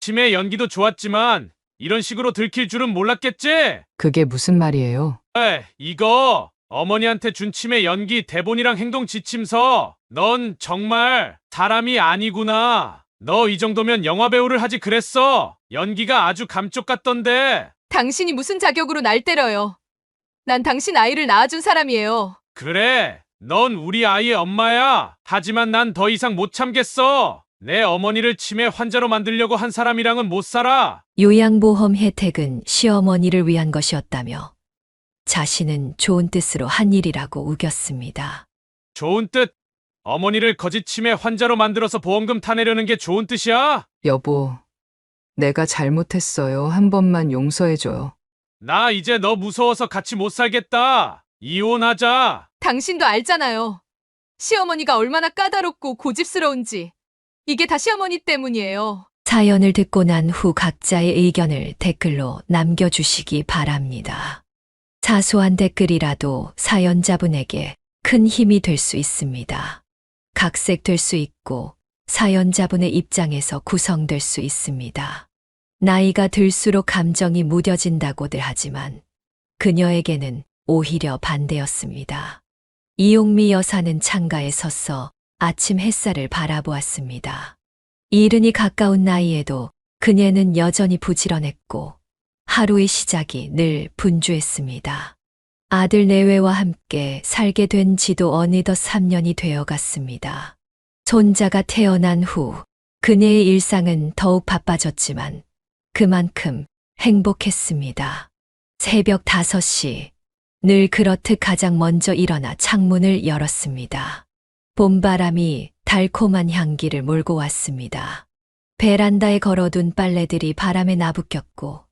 아침에 연기도 좋았지만 이런 식으로 들킬 줄은 몰랐겠지? 그게 무슨 말이에요? 이거 어머니한테 준 치매 연기 대본이랑 행동 지침서. 넌 정말 사람이 아니구나. 너 이 정도면 영화배우를 하지 그랬어. 연기가 아주 감쪽 같던데. 당신이 무슨 자격으로 날 때려요? 난 당신 아이를 낳아준 사람이에요. 그래, 넌 우리 아이의 엄마야. 하지만 난 더 이상 못 참겠어. 내 어머니를 치매 환자로 만들려고 한 사람이랑은 못 살아. 요양보험 혜택은 시어머니를 위한 것이었다며 자신은 좋은 뜻으로 한 일이라고 우겼습니다. 좋은 뜻? 어머니를 거짓 치매 환자로 만들어서 보험금 타내려는 게 좋은 뜻이야? 여보, 내가 잘못했어요. 한 번만 용서해줘요. 나 이제 너 무서워서 같이 못 살겠다. 이혼하자. 당신도 알잖아요. 시어머니가 얼마나 까다롭고 고집스러운지. 이게 다 시어머니 때문이에요. 사연을 듣고 난 후 각자의 의견을 댓글로 남겨주시기 바랍니다. 사소한 댓글이라도 사연자분에게 큰 힘이 될 수 있습니다. 각색될 수 있고 사연자분의 입장에서 구성될 수 있습니다. 나이가 들수록 감정이 무뎌진다고들 하지만 그녀에게는 오히려 반대였습니다. 이용미 여사는 창가에 섰어 아침 햇살을 바라보았습니다. 이른이 가까운 나이에도 그녀는 여전히 부지런했고 하루의 시작이 늘 분주했습니다. 아들 내외와 함께 살게 된 지도 어느덧 3년이 되어갔습니다. 손자가 태어난 후 그녀의 일상은 더욱 바빠졌지만 그만큼 행복했습니다. 새벽 5시, 늘 그렇듯 가장 먼저 일어나 창문을 열었습니다. 봄바람이 달콤한 향기를 몰고 왔습니다. 베란다에 걸어둔 빨래들이 바람에 나부꼈고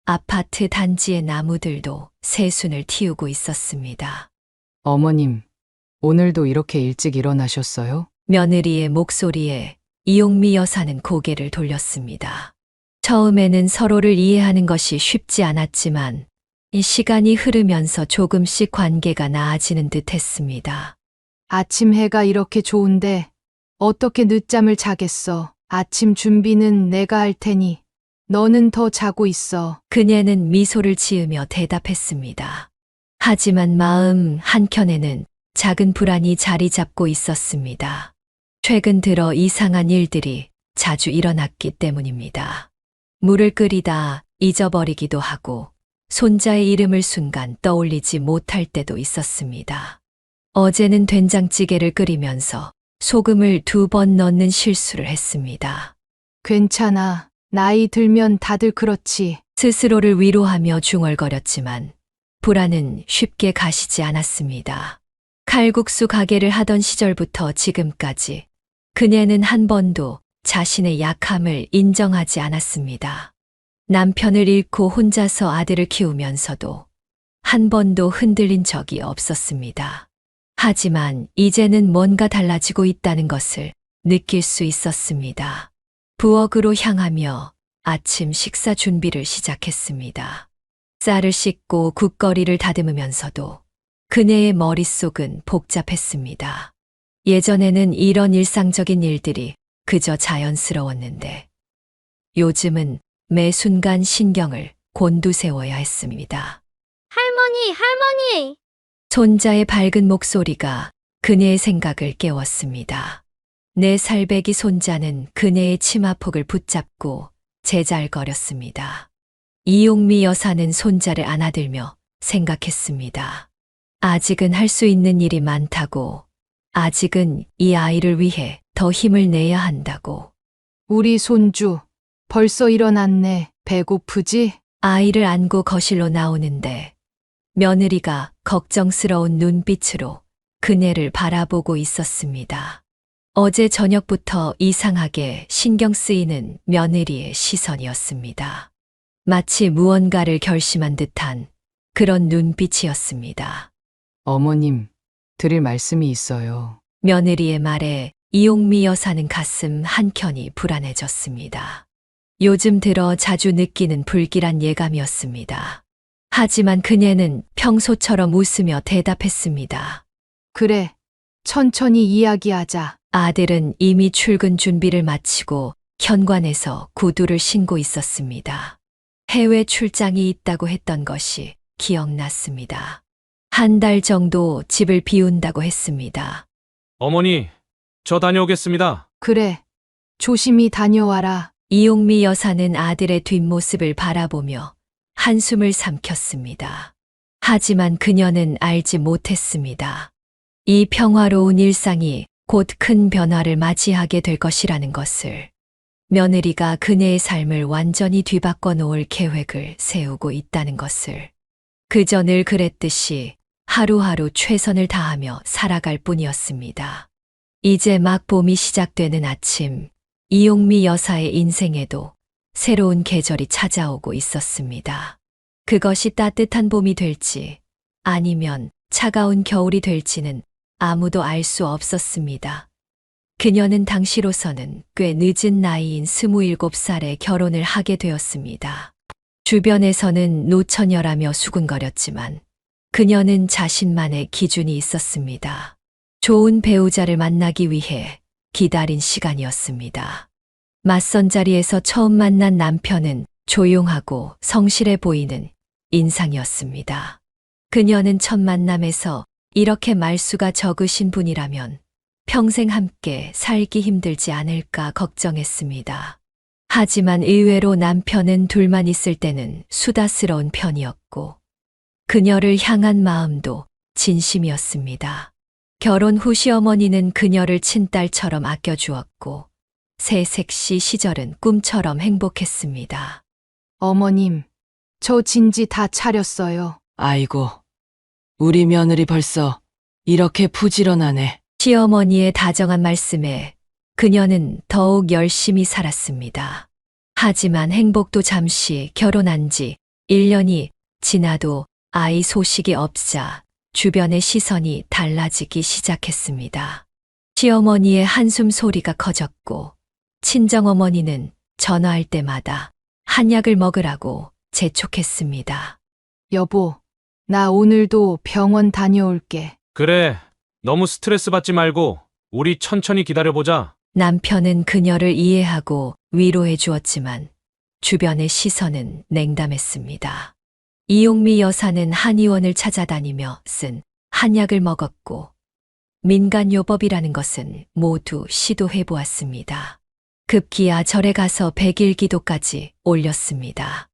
아파트 단지의 나무들도 새순을 틔우고 있었습니다. 어머님, 오늘도 이렇게 일찍 일어나셨어요? 며느리의 목소리에 이용미 여사는 고개를 돌렸습니다. 처음에는 서로를 이해하는 것이 쉽지 않았지만 이 시간이 흐르면서 조금씩 관계가 나아지는 듯 했습니다. 아침 해가 이렇게 좋은데 어떻게 늦잠을 자겠어. 아침 준비는 내가 할 테니 너는 더 자고 있어. 그녀는 미소를 지으며 대답했습니다. 하지만 마음 한켠에는 작은 불안이 자리 잡고 있었습니다. 최근 들어 이상한 일들이 자주 일어났기 때문입니다. 물을 끓이다 잊어버리기도 하고 손자의 이름을 순간 떠올리지 못할 때도 있었습니다. 어제는 된장찌개를 끓이면서 소금을 2번 넣는 실수를 했습니다. 괜찮아. 나이 들면 다들 그렇지. 스스로를 위로하며 중얼거렸지만 불안은 쉽게 가시지 않았습니다. 칼국수 가게를 하던 시절부터 지금까지 그녀는 한 번도 자신의 약함을 인정하지 않았습니다. 남편을 잃고 혼자서 아들을 키우면서도 한 번도 흔들린 적이 없었습니다. 하지만 이제는 뭔가 달라지고 있다는 것을 느낄 수 있었습니다. 부엌으로 향하며 아침 식사 준비를 시작했습니다. 쌀을 씻고 국거리를 다듬으면서도 그녀의 머릿속은 복잡했습니다. 예전에는 이런 일상적인 일들이 그저 자연스러웠는데 요즘은 매 순간 신경을 곤두세워야 했습니다. 할머니! 손자의 밝은 목소리가 그녀의 생각을 깨웠습니다. 4살배기 손자는 그녀의 치마폭을 붙잡고 제잘거렸습니다. 이용미 여사는 손자를 안아들며 생각했습니다. 아직은 할 수 있는 일이 많다고, 아직은 이 아이를 위해 더 힘을 내야 한다고. 우리 손주 벌써 일어났네. 배고프지? 아이를 안고 거실로 나오는데 며느리가 걱정스러운 눈빛으로 그녀를 바라보고 있었습니다. 어제 저녁부터 이상하게 신경 쓰이는 며느리의 시선이었습니다. 마치 무언가를 결심한 듯한 그런 눈빛이었습니다. 어머님, 드릴 말씀이 있어요. 며느리의 말에 이용미 여사는 가슴 한켠이 불안해졌습니다. 요즘 들어 자주 느끼는 불길한 예감이었습니다. 하지만 그녀는 평소처럼 웃으며 대답했습니다. 그래. 천천히 이야기하자. 아들은 이미 출근 준비를 마치고 현관에서 구두를 신고 있었습니다. 해외 출장이 있다고 했던 것이 기억났습니다. 한 달 정도 집을 비운다고 했습니다. 어머니, 저 다녀오겠습니다. 그래. 조심히 다녀와라. 이용미 여사는 아들의 뒷모습을 바라보며 한숨을 삼켰습니다. 하지만 그녀는 알지 못했습니다. 이 평화로운 일상이 곧 큰 변화를 맞이하게 될 것이라는 것을. 며느리가 그녀의 삶을 완전히 뒤바꿔 놓을 계획을 세우고 있다는 것을. 그저 늘 그랬듯이 하루하루 최선을 다하며 살아갈 뿐이었습니다. 이제 막 봄이 시작되는 아침, 이용미 여사의 인생에도 새로운 계절이 찾아오고 있었습니다. 그것이 따뜻한 봄이 될지 아니면 차가운 겨울이 될지는 아무도 알 수 없었습니다. 그녀는 당시로서는 꽤 늦은 나이인 27살에 결혼을 하게 되었습니다. 주변에서는 노처녀라며 수군거렸지만 그녀는 자신만의 기준이 있었습니다. 좋은 배우자를 만나기 위해 기다린 시간이었습니다. 맞선 자리에서 처음 만난 남편은 조용하고 성실해 보이는 인상이었습니다. 그녀는 첫 만남에서 이렇게 말수가 적으신 분이라면 평생 함께 살기 힘들지 않을까 걱정했습니다. 하지만 의외로 남편은 둘만 있을 때는 수다스러운 편이었고 그녀를 향한 마음도 진심이었습니다. 결혼 후 시어머니는 그녀를 친딸처럼 아껴주었고 새색 씨 시절은 꿈처럼 행복했습니다. 어머님, 저 진지 다 차렸어요. 아이고, 우리 며느리 벌써 이렇게 부지런하네. 시어머니의 다정한 말씀에 그녀는 더욱 열심히 살았습니다. 하지만 행복도 잠시 결혼한 지 1년이 지나도 아이 소식이 없자 주변의 시선이 달라지기 시작했습니다. 시어머니의 한숨 소리가 커졌고 친정어머니는 전화할 때마다 한약을 먹으라고 재촉했습니다. 여보, 나 오늘도 병원 다녀올게. 그래, 너무 스트레스 받지 말고 우리 천천히 기다려보자. 남편은 그녀를 이해하고 위로해 주었지만 주변의 시선은 냉담했습니다. 이용미 여사는 한의원을 찾아다니며 쓴 한약을 먹었고 민간요법이라는 것은 모두 시도해 보았습니다. 급기야 절에 가서 100일 기도까지 올렸습니다.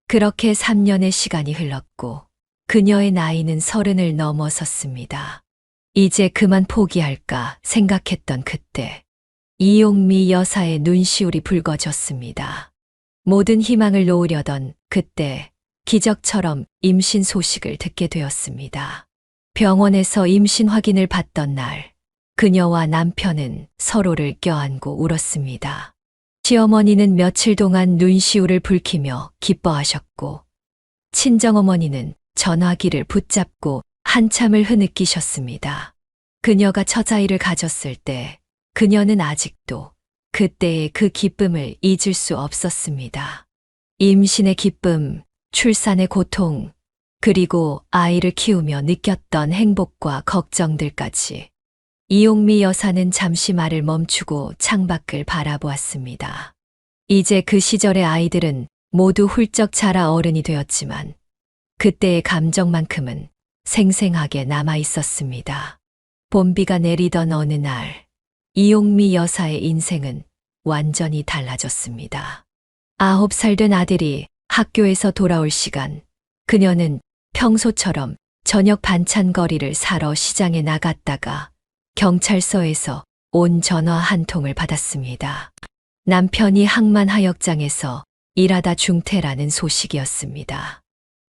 그렇게 3년의 시간이 흘렀고 그녀의 나이는 30을 넘어섰습니다. 이제 그만 포기할까 생각했던 그때 이용미 여사의 눈시울이 붉어졌습니다. 모든 희망을 놓으려던 그때 기적처럼 임신 소식을 듣게 되었습니다. 병원에서 임신 확인을 받던 날 그녀와 남편은 서로를 껴안고 울었습니다. 시어머니는 며칠 동안 눈시울을 붉히며 기뻐하셨고 친정어머니는 전화기를 붙잡고 한참을 흐느끼셨습니다. 그녀가 처자이를 가졌을 때 그녀는 아직도 그때의 그 기쁨을 잊을 수 없었습니다. 임신의 기쁨, 출산의 고통, 그리고 아이를 키우며 느꼈던 행복과 걱정들까지. 이용미 여사는 잠시 말을 멈추고 창밖을 바라보았습니다. 이제 그 시절의 아이들은 모두 훌쩍 자라 어른이 되었지만 그때의 감정만큼은 생생하게 남아 있었습니다. 봄비가 내리던 어느 날, 이용미 여사의 인생은 완전히 달라졌습니다. 9살 된 아들이 학교에서 돌아올 시간, 그녀는 평소처럼 저녁 반찬거리를 사러 시장에 나갔다가 경찰서에서 온 전화 한 통을 받았습니다. 남편이 항만하역장에서 일하다 중태라는 소식이었습니다.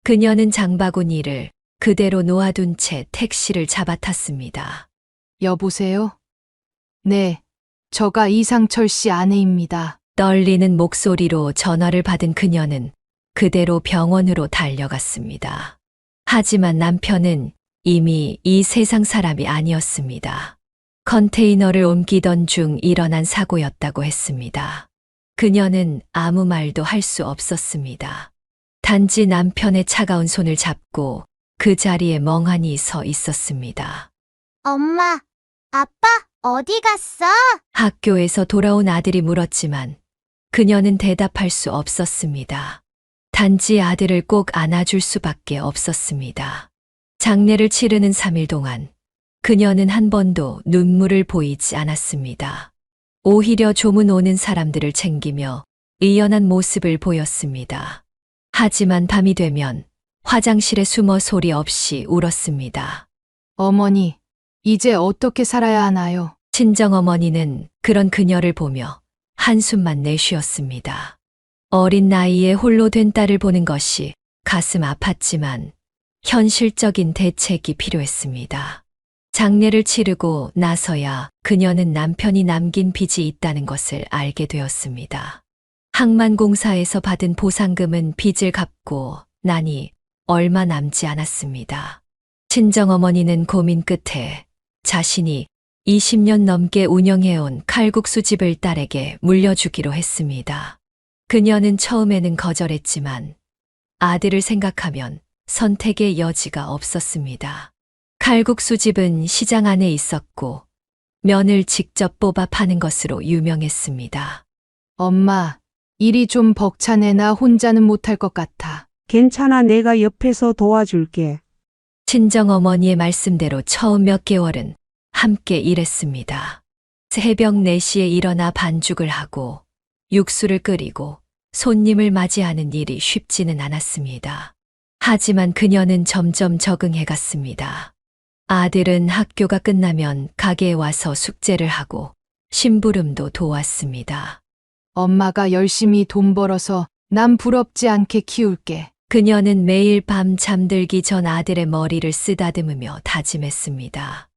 그녀는 장바구니를 그대로 놓아둔 채 택시를 잡아탔습니다. 여보세요? 네, 저가 이상철 씨 아내입니다. 떨리는 목소리로 전화를 받은 그녀는 그대로 병원으로 달려갔습니다. 하지만 남편은 이미 이 세상 사람이 아니었습니다. 컨테이너를 옮기던 중 일어난 사고였다고 했습니다. 그녀는 아무 말도 할 수 없었습니다. 단지 남편의 차가운 손을 잡고 그 자리에 멍하니 서 있었습니다. 엄마, 아빠, 어디 갔어? 학교에서 돌아온 아들이 물었지만 그녀는 대답할 수 없었습니다. 단지 아들을 꼭 안아줄 수밖에 없었습니다. 장례를 치르는 3일 동안 그녀는 한 번도 눈물을 보이지 않았습니다. 오히려 조문 오는 사람들을 챙기며 의연한 모습을 보였습니다. 하지만 밤이 되면 화장실에 숨어 소리 없이 울었습니다. 어머니, 이제 어떻게 살아야 하나요? 친정어머니는 그런 그녀를 보며 한숨만 내쉬었습니다. 어린 나이에 홀로 된 딸을 보는 것이 가슴 아팠지만 현실적인 대책이 필요했습니다. 장례를 치르고 나서야 그녀는 남편이 남긴 빚이 있다는 것을 알게 되었습니다. 항만공사에서 받은 보상금은 빚을 갚고 나니 얼마 남지 않았습니다. 친정어머니는 고민 끝에 자신이 20년 넘게 운영해온 칼국수집을 딸에게 물려주기로 했습니다. 그녀는 처음에는 거절했지만 아들을 생각하면 선택의 여지가 없었습니다. 칼국수집은 시장 안에 있었고 면을 직접 뽑아 파는 것으로 유명했습니다. 엄마, 일이 좀 벅차네. 나 혼자는 못할 것 같아. 괜찮아, 내가 옆에서 도와줄게. 친정어머니의 말씀대로 처음 몇 개월은 함께 일했습니다. 새벽 4시에 일어나 반죽을 하고 육수를 끓이고 손님을 맞이하는 일이 쉽지는 않았습니다. 하지만 그녀는 점점 적응해 갔습니다. 아들은 학교가 끝나면 가게에 와서 숙제를 하고 심부름도 도왔습니다. 엄마가 열심히 돈 벌어서 남 부럽지 않게 키울게. 그녀는 매일 밤 잠들기 전 아들의 머리를 쓰다듬으며 다짐했습니다.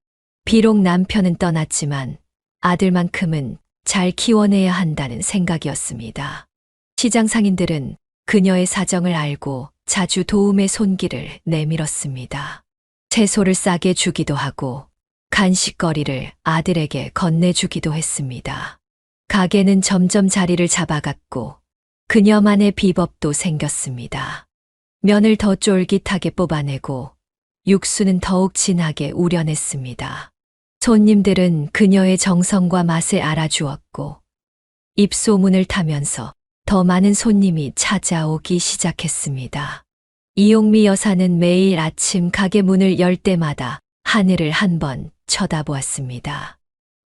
비록 남편은 떠났지만 아들만큼은 잘 키워내야 한다는 생각이었습니다. 시장 상인들은 그녀의 사정을 알고 자주 도움의 손길을 내밀었습니다. 채소를 싸게 주기도 하고 간식거리를 아들에게 건네주기도 했습니다. 가게는 점점 자리를 잡아갔고 그녀만의 비법도 생겼습니다. 면을 더 쫄깃하게 뽑아내고 육수는 더욱 진하게 우려냈습니다. 손님들은 그녀의 정성과 맛을 알아주었고 입소문을 타면서 더 많은 손님이 찾아오기 시작했습니다. 이용미 여사는 매일 아침 가게 문을 열 때마다 하늘을 한번 쳐다보았습니다.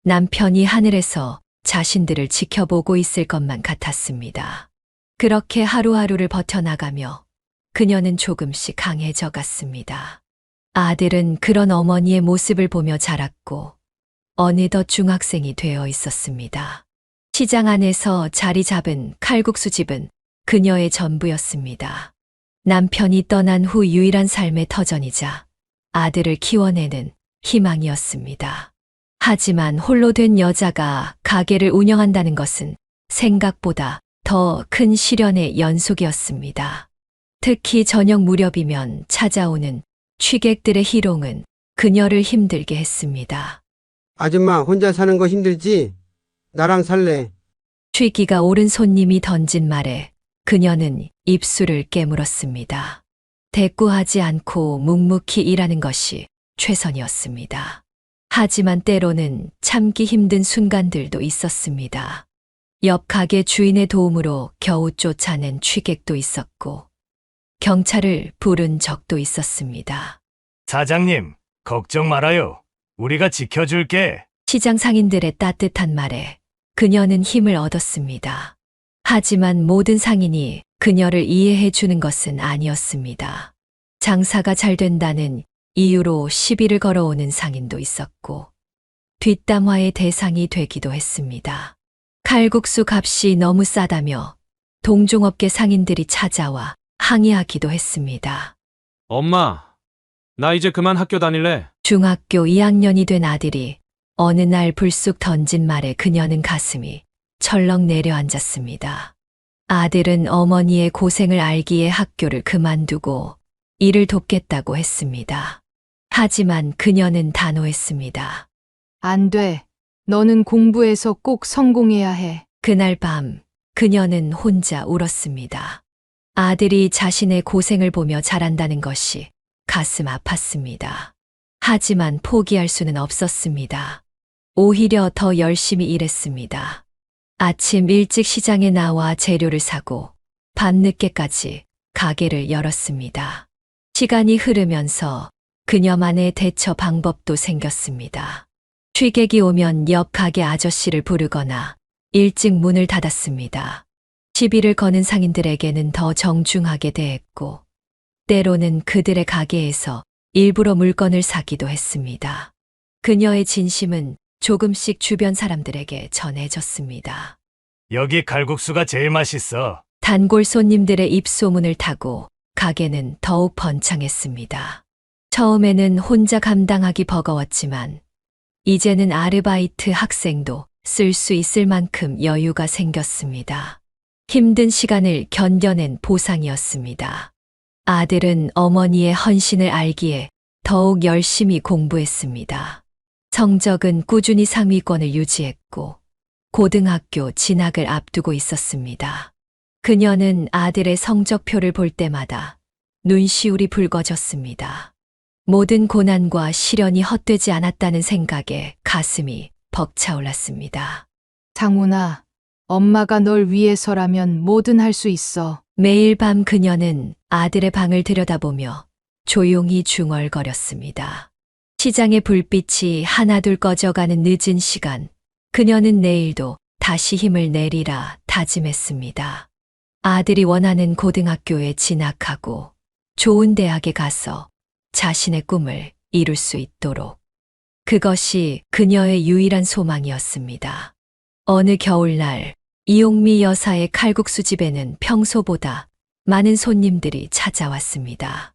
남편이 하늘에서 자신들을 지켜보고 있을 것만 같았습니다. 그렇게 하루하루를 버텨나가며 그녀는 조금씩 강해져 갔습니다. 아들은 그런 어머니의 모습을 보며 자랐고 어느덧 중학생이 되어 있었습니다. 시장 안에서 자리 잡은 칼국수집은 그녀의 전부였습니다. 남편이 떠난 후 유일한 삶의 터전이자 아들을 키워내는 희망이었습니다. 하지만 홀로 된 여자가 가게를 운영한다는 것은 생각보다 더 큰 시련의 연속이었습니다. 특히 저녁 무렵이면 찾아오는 취객들의 희롱은 그녀를 힘들게 했습니다. 아줌마 혼자 사는 거 힘들지? 나랑 살래. 취기가 오른 손님이 던진 말에 그녀는 입술을 깨물었습니다. 대꾸하지 않고 묵묵히 일하는 것이 최선이었습니다. 하지만 때로는 참기 힘든 순간들도 있었습니다. 옆 가게 주인의 도움으로 겨우 쫓아낸 취객도 있었고 경찰을 부른 적도 있었습니다. 사장님, 걱정 말아요. 우리가 지켜줄게. 시장 상인들의 따뜻한 말에 그녀는 힘을 얻었습니다. 하지만 모든 상인이 그녀를 이해해 주는 것은 아니었습니다. 장사가 잘 된다는 이유로 시비를 걸어오는 상인도 있었고 뒷담화의 대상이 되기도 했습니다. 칼국수 값이 너무 싸다며 동종업계 상인들이 찾아와 항의하기도 했습니다. 엄마, 나 이제 그만 학교 다닐래. 중학교 2학년이 된 아들이 어느 날 불쑥 던진 말에 그녀는 가슴이 철렁 내려앉았습니다. 아들은 어머니의 고생을 알기에 학교를 그만두고 일을 돕겠다고 했습니다. 하지만 그녀는 단호했습니다. 안 돼. 너는 공부해서 꼭 성공해야 해. 그날 밤 그녀는 혼자 울었습니다. 아들이 자신의 고생을 보며 자란다는 것이 가슴 아팠습니다. 하지만 포기할 수는 없었습니다. 오히려 더 열심히 일했습니다. 아침 일찍 시장에 나와 재료를 사고 밤늦게까지 가게를 열었습니다. 시간이 흐르면서 그녀만의 대처 방법도 생겼습니다. 취객이 오면 옆 가게 아저씨를 부르거나 일찍 문을 닫았습니다. 시비를 거는 상인들에게는 더 정중하게 대했고, 때로는 그들의 가게에서 일부러 물건을 사기도 했습니다. 그녀의 진심은 조금씩 주변 사람들에게 전해졌습니다. 여기 칼국수가 제일 맛있어. 단골 손님들의 입소문을 타고 가게는 더욱 번창했습니다. 처음에는 혼자 감당하기 버거웠지만 이제는 아르바이트 학생도 쓸 수 있을 만큼 여유가 생겼습니다. 힘든 시간을 견뎌낸 보상이었습니다. 아들은 어머니의 헌신을 알기에 더욱 열심히 공부했습니다. 성적은 꾸준히 상위권을 유지했고 고등학교 진학을 앞두고 있었습니다. 그녀는 아들의 성적표를 볼 때마다 눈시울이 붉어졌습니다. 모든 고난과 시련이 헛되지 않았다는 생각에 가슴이 벅차올랐습니다. 상훈아, 엄마가 널 위해서라면 뭐든 할 수 있어. 매일 밤 그녀는 아들의 방을 들여다보며 조용히 중얼거렸습니다. 시장의 불빛이 하나둘 꺼져가는 늦은 시간, 그녀는 내일도 다시 힘을 내리라 다짐했습니다. 아들이 원하는 고등학교에 진학하고 좋은 대학에 가서 자신의 꿈을 이룰 수 있도록. 그것이 그녀의 유일한 소망이었습니다. 어느 겨울날 이용미 여사의 칼국수 집에는 평소보다 많은 손님들이 찾아왔습니다.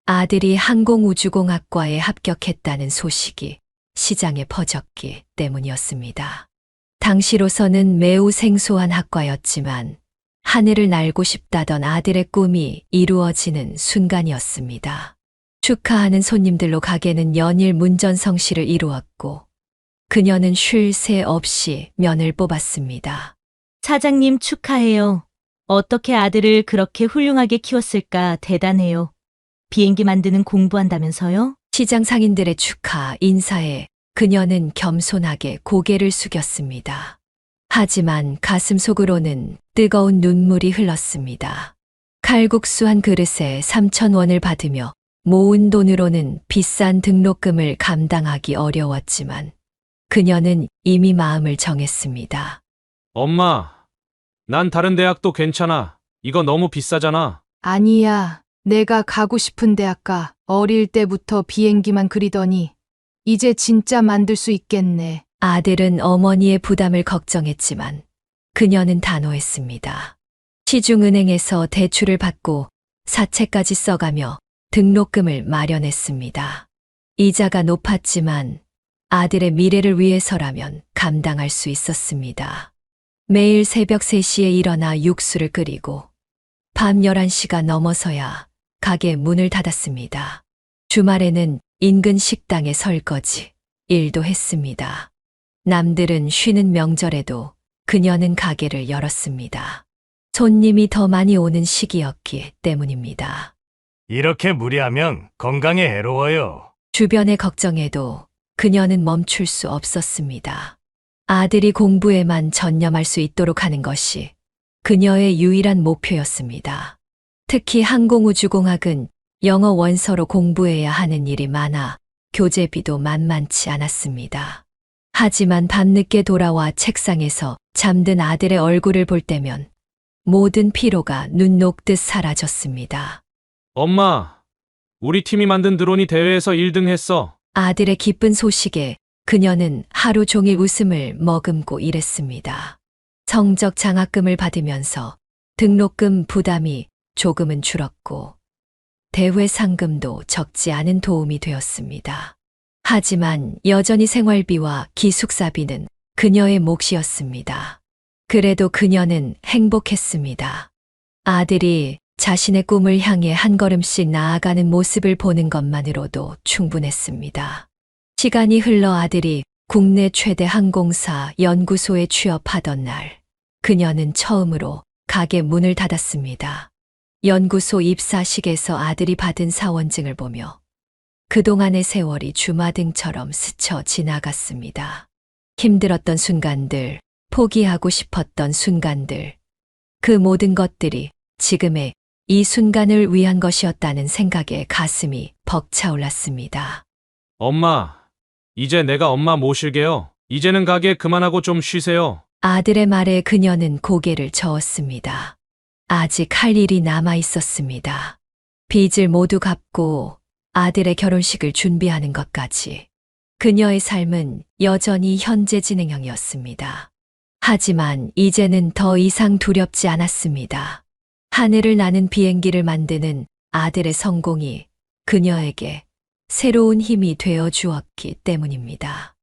아들이 항공우주공학과에 합격했다는 소식이 시장에 퍼졌기 때문이었습니다. 당시로서는 매우 생소한 학과였지만 하늘을 날고 싶다던 아들의 꿈이 이루어지는 순간이었습니다. 축하하는 손님들로 가게는 연일 문전성시를 이루었고 그녀는 쉴 새 없이 면을 뽑았습니다. 사장님 축하해요. 어떻게 아들을 그렇게 훌륭하게 키웠을까 대단해요. 비행기 만드는 공부한다면서요? 시장 상인들의 축하 인사에 그녀는 겸손하게 고개를 숙였습니다. 하지만 가슴 속으로는 뜨거운 눈물이 흘렀습니다. 칼국수 한 그릇에 3,000원을 받으며 모은 돈으로는 비싼 등록금을 감당하기 어려웠지만 그녀는 이미 마음을 정했습니다. 엄마, 난 다른 대학도 괜찮아. 이거 너무 비싸잖아. 아니야. 내가 가고 싶은 대학 가. 어릴 때부터 비행기만 그리더니 이제 진짜 만들 수 있겠네. 아들은 어머니의 부담을 걱정했지만 그녀는 단호했습니다. 시중은행에서 대출을 받고 사채까지 써가며 등록금을 마련했습니다. 이자가 높았지만 아들의 미래를 위해서라면 감당할 수 있었습니다. 매일 새벽 3시에 일어나 육수를 끓이고 밤 11시가 넘어서야 가게 문을 닫았습니다. 주말에는 인근 식당에 설거지, 일도 했습니다. 남들은 쉬는 명절에도 그녀는 가게를 열었습니다. 손님이 더 많이 오는 시기였기 때문입니다. 이렇게 무리하면 건강에 해로워요. 주변의 걱정에도 그녀는 멈출 수 없었습니다. 아들이 공부에만 전념할 수 있도록 하는 것이 그녀의 유일한 목표였습니다. 특히 항공우주공학은 영어 원서로 공부해야 하는 일이 많아 교재비도 만만치 않았습니다. 하지만 밤늦게 돌아와 책상에서 잠든 아들의 얼굴을 볼 때면 모든 피로가 눈 녹듯 사라졌습니다. 엄마, 우리 팀이 만든 드론이 대회에서 1등 했어. 아들의 기쁜 소식에 그녀는 하루 종일 웃음을 머금고 일했습니다. 성적 장학금을 받으면서 등록금 부담이 조금은 줄었고 대회 상금도 적지 않은 도움이 되었습니다. 하지만 여전히 생활비와 기숙사비는 그녀의 몫이었습니다. 그래도 그녀는 행복했습니다. 아들이 자신의 꿈을 향해 한 걸음씩 나아가는 모습을 보는 것만으로도 충분했습니다. 시간이 흘러 아들이 국내 최대 항공사 연구소에 취업하던 날, 그녀는 처음으로 가게 문을 닫았습니다. 연구소 입사식에서 아들이 받은 사원증을 보며 그동안의 세월이 주마등처럼 스쳐 지나갔습니다. 힘들었던 순간들, 포기하고 싶었던 순간들. 그 모든 것들이 지금의 이 순간을 위한 것이었다는 생각에 가슴이 벅차올랐습니다. 엄마, 이제 내가 엄마 모실게요. 이제는 가게 그만하고 좀 쉬세요. 아들의 말에 그녀는 고개를 저었습니다. 아직 할 일이 남아 있었습니다. 빚을 모두 갚고 아들의 결혼식을 준비하는 것까지. 그녀의 삶은 여전히 현재 진행형이었습니다. 하지만 이제는 더 이상 두렵지 않았습니다. 하늘을 나는 비행기를 만드는 아들의 성공이 그녀에게 새로운 힘이 되어 주었기 때문입니다.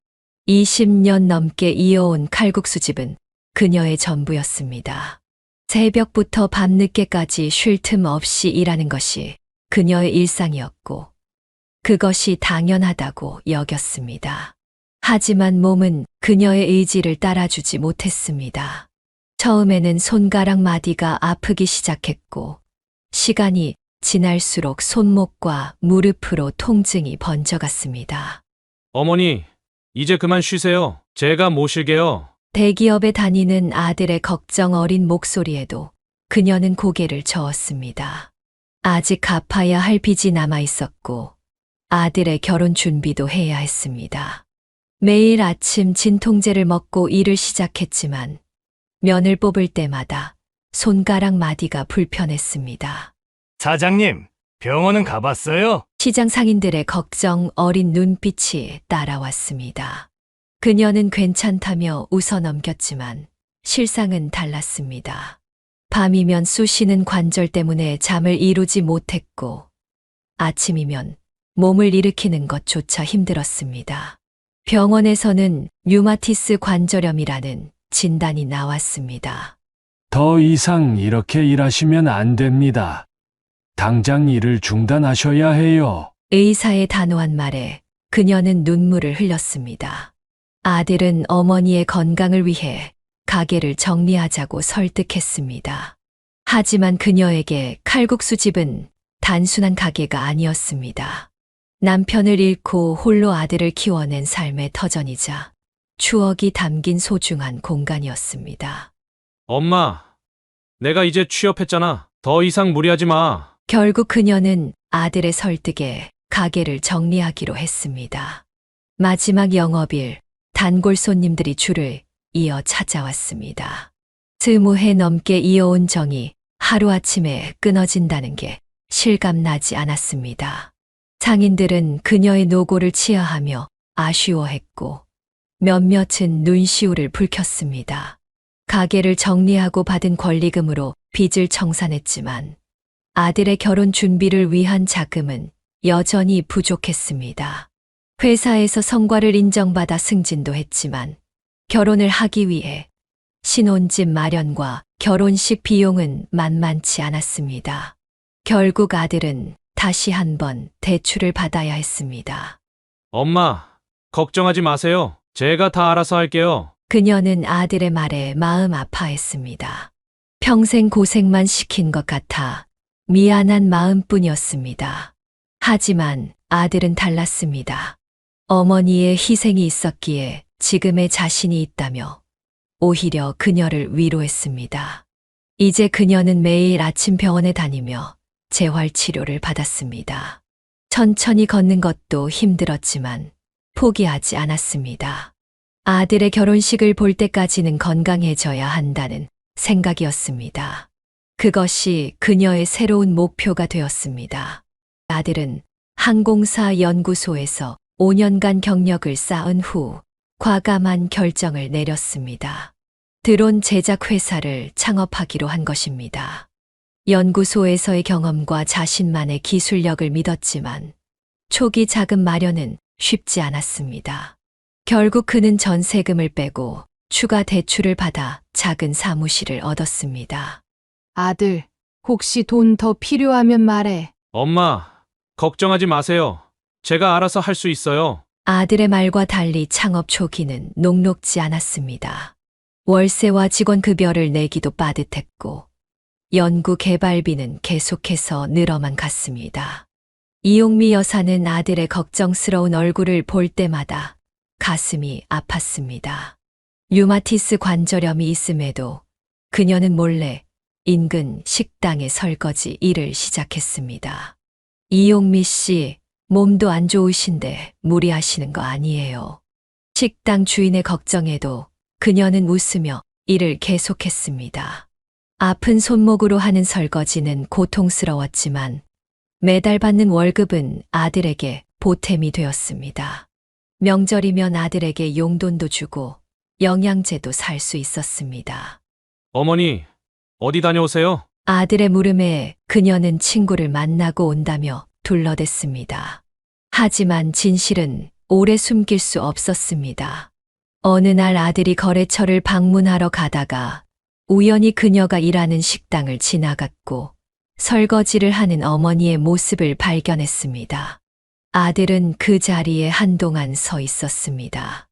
20년 넘게 이어온 칼국수집은 그녀의 전부였습니다. 새벽부터 밤늦게까지 쉴 틈 없이 일하는 것이 그녀의 일상이었고 그것이 당연하다고 여겼습니다. 하지만 몸은 그녀의 의지를 따라주지 못했습니다. 처음에는 손가락 마디가 아프기 시작했고 시간이 지날수록 손목과 무릎으로 통증이 번져갔습니다. 어머니, 이제 그만 쉬세요. 제가 모실게요. 대기업에 다니는 아들의 걱정 어린 목소리에도 그녀는 고개를 저었습니다. 아직 갚아야 할 빚이 남아 있었고 아들의 결혼 준비도 해야 했습니다. 매일 아침 진통제를 먹고 일을 시작했지만 면을 뽑을 때마다 손가락 마디가 불편했습니다. 사장님, 병원은 가봤어요? 시장 상인들의 걱정 어린 눈빛이 따라왔습니다. 그녀는 괜찮다며 웃어 넘겼지만 실상은 달랐습니다. 밤이면 쑤시는 관절 때문에 잠을 이루지 못했고 아침이면 몸을 일으키는 것조차 힘들었습니다. 병원에서는 류마티스 관절염이라는 진단이 나왔습니다. 더 이상 이렇게 일하시면 안 됩니다. 당장 일을 중단하셔야 해요. 의사의 단호한 말에 그녀는 눈물을 흘렸습니다. 아들은 어머니의 건강을 위해 가게를 정리하자고 설득했습니다. 하지만 그녀에게 칼국수집은 단순한 가게가 아니었습니다. 남편을 잃고 홀로 아들을 키워낸 삶의 터전이자 추억이 담긴 소중한 공간이었습니다. 엄마, 내가 이제 취업했잖아. 더 이상 무리하지 마. 결국 그녀는 아들의 설득에 가게를 정리하기로 했습니다. 마지막 영업일, 단골 손님들이 줄을 이어 찾아왔습니다. 20해 넘게 이어온 정이 하루아침에 끊어진다는 게 실감나지 않았습니다. 상인들은 그녀의 노고를 치하하며 아쉬워했고 몇몇은 눈시울을 붉혔습니다. 가게를 정리하고 받은 권리금으로 빚을 청산했지만 아들의 결혼 준비를 위한 자금은 여전히 부족했습니다. 회사에서 성과를 인정받아 승진도 했지만 결혼을 하기 위해 신혼집 마련과 결혼식 비용은 만만치 않았습니다. 결국 아들은 다시 한번 대출을 받아야 했습니다. 엄마, 걱정하지 마세요. 제가 다 알아서 할게요. 그녀는 아들의 말에 마음 아파했습니다. 평생 고생만 시킨 것 같아 미안한 마음뿐이었습니다. 하지만 아들은 달랐습니다. 어머니의 희생이 있었기에 지금의 자신이 있다며 오히려 그녀를 위로했습니다. 이제 그녀는 매일 아침 병원에 다니며 재활치료를 받았습니다. 천천히 걷는 것도 힘들었지만 포기하지 않았습니다. 아들의 결혼식을 볼 때까지는 건강해져야 한다는 생각이었습니다. 그것이 그녀의 새로운 목표가 되었습니다. 아들은 항공사 연구소에서 5년간 경력을 쌓은 후 과감한 결정을 내렸습니다. 드론 제작 회사를 창업하기로 한 것입니다. 연구소에서의 경험과 자신만의 기술력을 믿었지만 초기 자금 마련은 쉽지 않았습니다. 결국 그는 전세금을 빼고 추가 대출을 받아 작은 사무실을 얻었습니다. 아들, 혹시 돈 더 필요하면 말해. 엄마, 걱정하지 마세요. 제가 알아서 할 수 있어요. 아들의 말과 달리 창업 초기는 녹록지 않았습니다. 월세와 직원 급여를 내기도 빠듯했고 연구 개발비는 계속해서 늘어만 갔습니다. 이용미 여사는 아들의 걱정스러운 얼굴을 볼 때마다 가슴이 아팠습니다. 류마티스 관절염이 있음에도 그녀는 몰래 인근 식당에 설거지 일을 시작했습니다. 이용미 씨, 몸도 안 좋으신데 무리하시는 거 아니에요. 식당 주인의 걱정에도 그녀는 웃으며 일을 계속했습니다. 아픈 손목으로 하는 설거지는 고통스러웠지만 매달 받는 월급은 아들에게 보탬이 되었습니다. 명절이면 아들에게 용돈도 주고 영양제도 살 수 있었습니다. 어머니, 어디 다녀오세요? 아들의 물음에 그녀는 친구를 만나고 온다며 둘러댔습니다. 하지만 진실은 오래 숨길 수 없었습니다. 어느 날 아들이 거래처를 방문하러 가다가 우연히 그녀가 일하는 식당을 지나갔고 설거지를 하는 어머니의 모습을 발견했습니다. 아들은 그 자리에 한동안 서 있었습니다.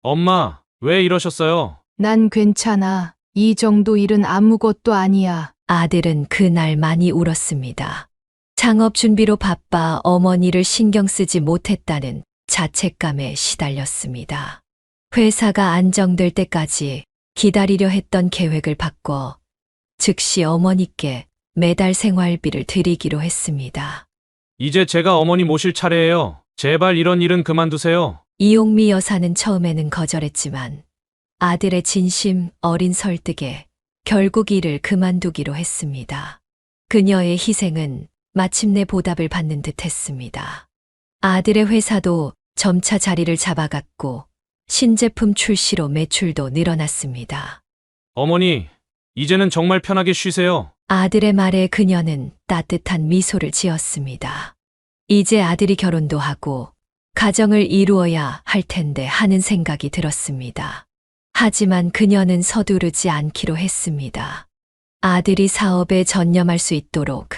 엄마, 왜 이러셨어요? 난 괜찮아. 이 정도 일은 아무것도 아니야. 아들은 그날 많이 울었습니다. 창업 준비로 바빠 어머니를 신경 쓰지 못했다는 자책감에 시달렸습니다. 회사가 안정될 때까지 기다리려 했던 계획을 바꿔 즉시 어머니께 매달 생활비를 드리기로 했습니다. 이제 제가 어머니 모실 차례예요. 제발 이런 일은 그만두세요. 이용미 여사는 처음에는 거절했지만 아들의 진심 어린 설득에 결국 일을 그만두기로 했습니다. 그녀의 희생은 마침내 보답을 받는 듯 했습니다. 아들의 회사도 점차 자리를 잡아갔고 신제품 출시로 매출도 늘어났습니다. 어머니, 이제는 정말 편하게 쉬세요. 아들의 말에 그녀는 따뜻한 미소를 지었습니다. 이제 아들이 결혼도 하고 가정을 이루어야 할 텐데 하는 생각이 들었습니다. 하지만 그녀는 서두르지 않기로 했습니다. 아들이 사업에 전념할 수 있도록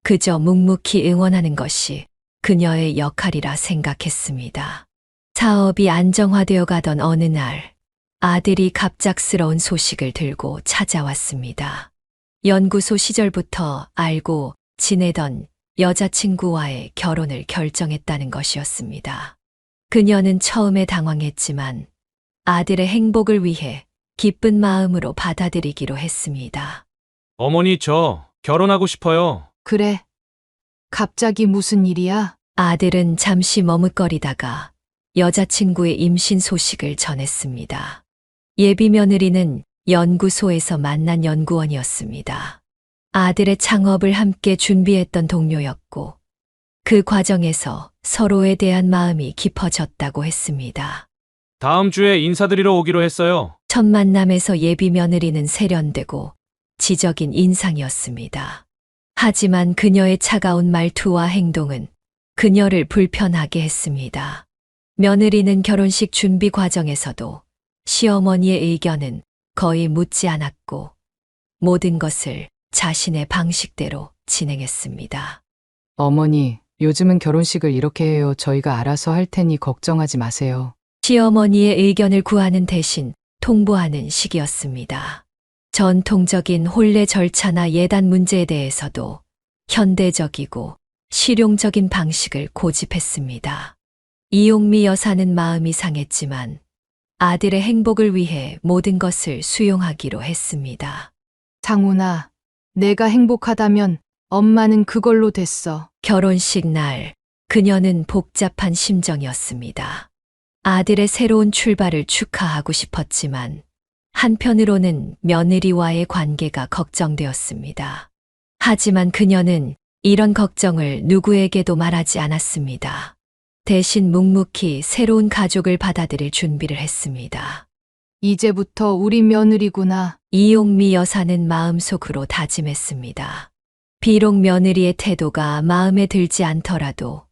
그저 묵묵히 응원하는 것이 그녀의 역할이라 생각했습니다. 사업이 안정화되어 가던 어느 날 아들이 갑작스러운 소식을 들고 찾아왔습니다. 연구소 시절부터 알고 지내던 여자친구와의 결혼을 결정했다는 것이었습니다. 그녀는 처음에 당황했지만 아들의 행복을 위해 기쁜 마음으로 받아들이기로 했습니다. 어머니, 저 결혼하고 싶어요. 그래. 갑자기 무슨 일이야? 아들은 잠시 머뭇거리다가 여자친구의 임신 소식을 전했습니다. 예비 며느리는 연구소에서 만난 연구원이었습니다. 아들의 창업을 함께 준비했던 동료였고 그 과정에서 서로에 대한 마음이 깊어졌다고 했습니다. 다음 주에 인사드리러 오기로 했어요. 첫 만남에서 예비 며느리는 세련되고 지적인 인상이었습니다. 하지만 그녀의 차가운 말투와 행동은 그녀를 불편하게 했습니다. 며느리는 결혼식 준비 과정에서도 시어머니의 의견은 거의 묻지 않았고 모든 것을 자신의 방식대로 진행했습니다. 어머니, 요즘은 결혼식을 이렇게 해요. 저희가 알아서 할 테니 걱정하지 마세요. 시어머니의 의견을 구하는 대신 통보하는 시기였습니다. 전통적인 혼례 절차나 예단 문제에 대해서도 현대적이고 실용적인 방식을 고집했습니다. 이용미 여사는 마음이 상했지만 아들의 행복을 위해 모든 것을 수용하기로 했습니다. 상훈아, 내가 행복하다면 엄마는 그걸로 됐어. 결혼식 날 그녀는 복잡한 심정이었습니다. 아들의 새로운 출발을 축하하고 싶었지만 한편으로는 며느리와의 관계가 걱정되었습니다. 하지만 그녀는 이런 걱정을 누구에게도 말하지 않았습니다. 대신 묵묵히 새로운 가족을 받아들일 준비를 했습니다. 이제부터 우리 며느리구나. 이용미 여사는 마음속으로 다짐했습니다. 비록 며느리의 태도가 마음에 들지 않더라도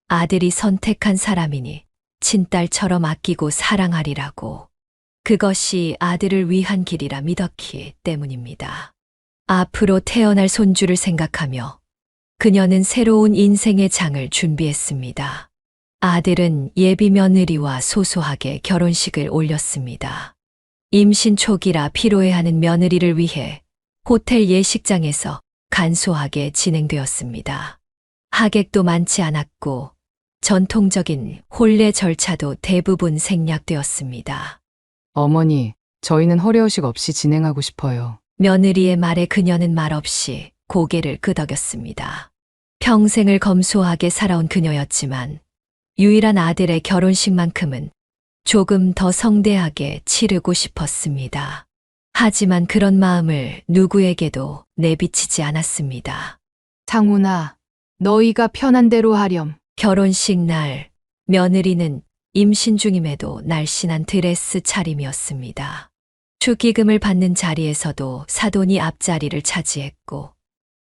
아들이 선택한 사람이니 친딸처럼 아끼고 사랑하리라고. 그것이 아들을 위한 길이라 믿었기 때문입니다. 앞으로 태어날 손주를 생각하며 그녀는 새로운 인생의 장을 준비했습니다. 아들은 예비 며느리와 소소하게 결혼식을 올렸습니다. 임신 초기라 피로해하는 며느리를 위해 호텔 예식장에서 간소하게 진행되었습니다. 하객도 많지 않았고 전통적인 혼례 절차도 대부분 생략되었습니다. 어머니, 저희는 허례허식 없이 진행하고 싶어요. 며느리의 말에 그녀는 말없이 고개를 끄덕였습니다. 평생을 검소하게 살아온 그녀였지만 유일한 아들의 결혼식만큼은 조금 더 성대하게 치르고 싶었습니다. 하지만 그런 마음을 누구에게도 내비치지 않았습니다. 상훈아, 너희가 편한 대로 하렴. 결혼식 날 며느리는 임신 중임에도 날씬한 드레스 차림이었습니다. 축의금을 받는 자리에서도 사돈이 앞자리를 차지했고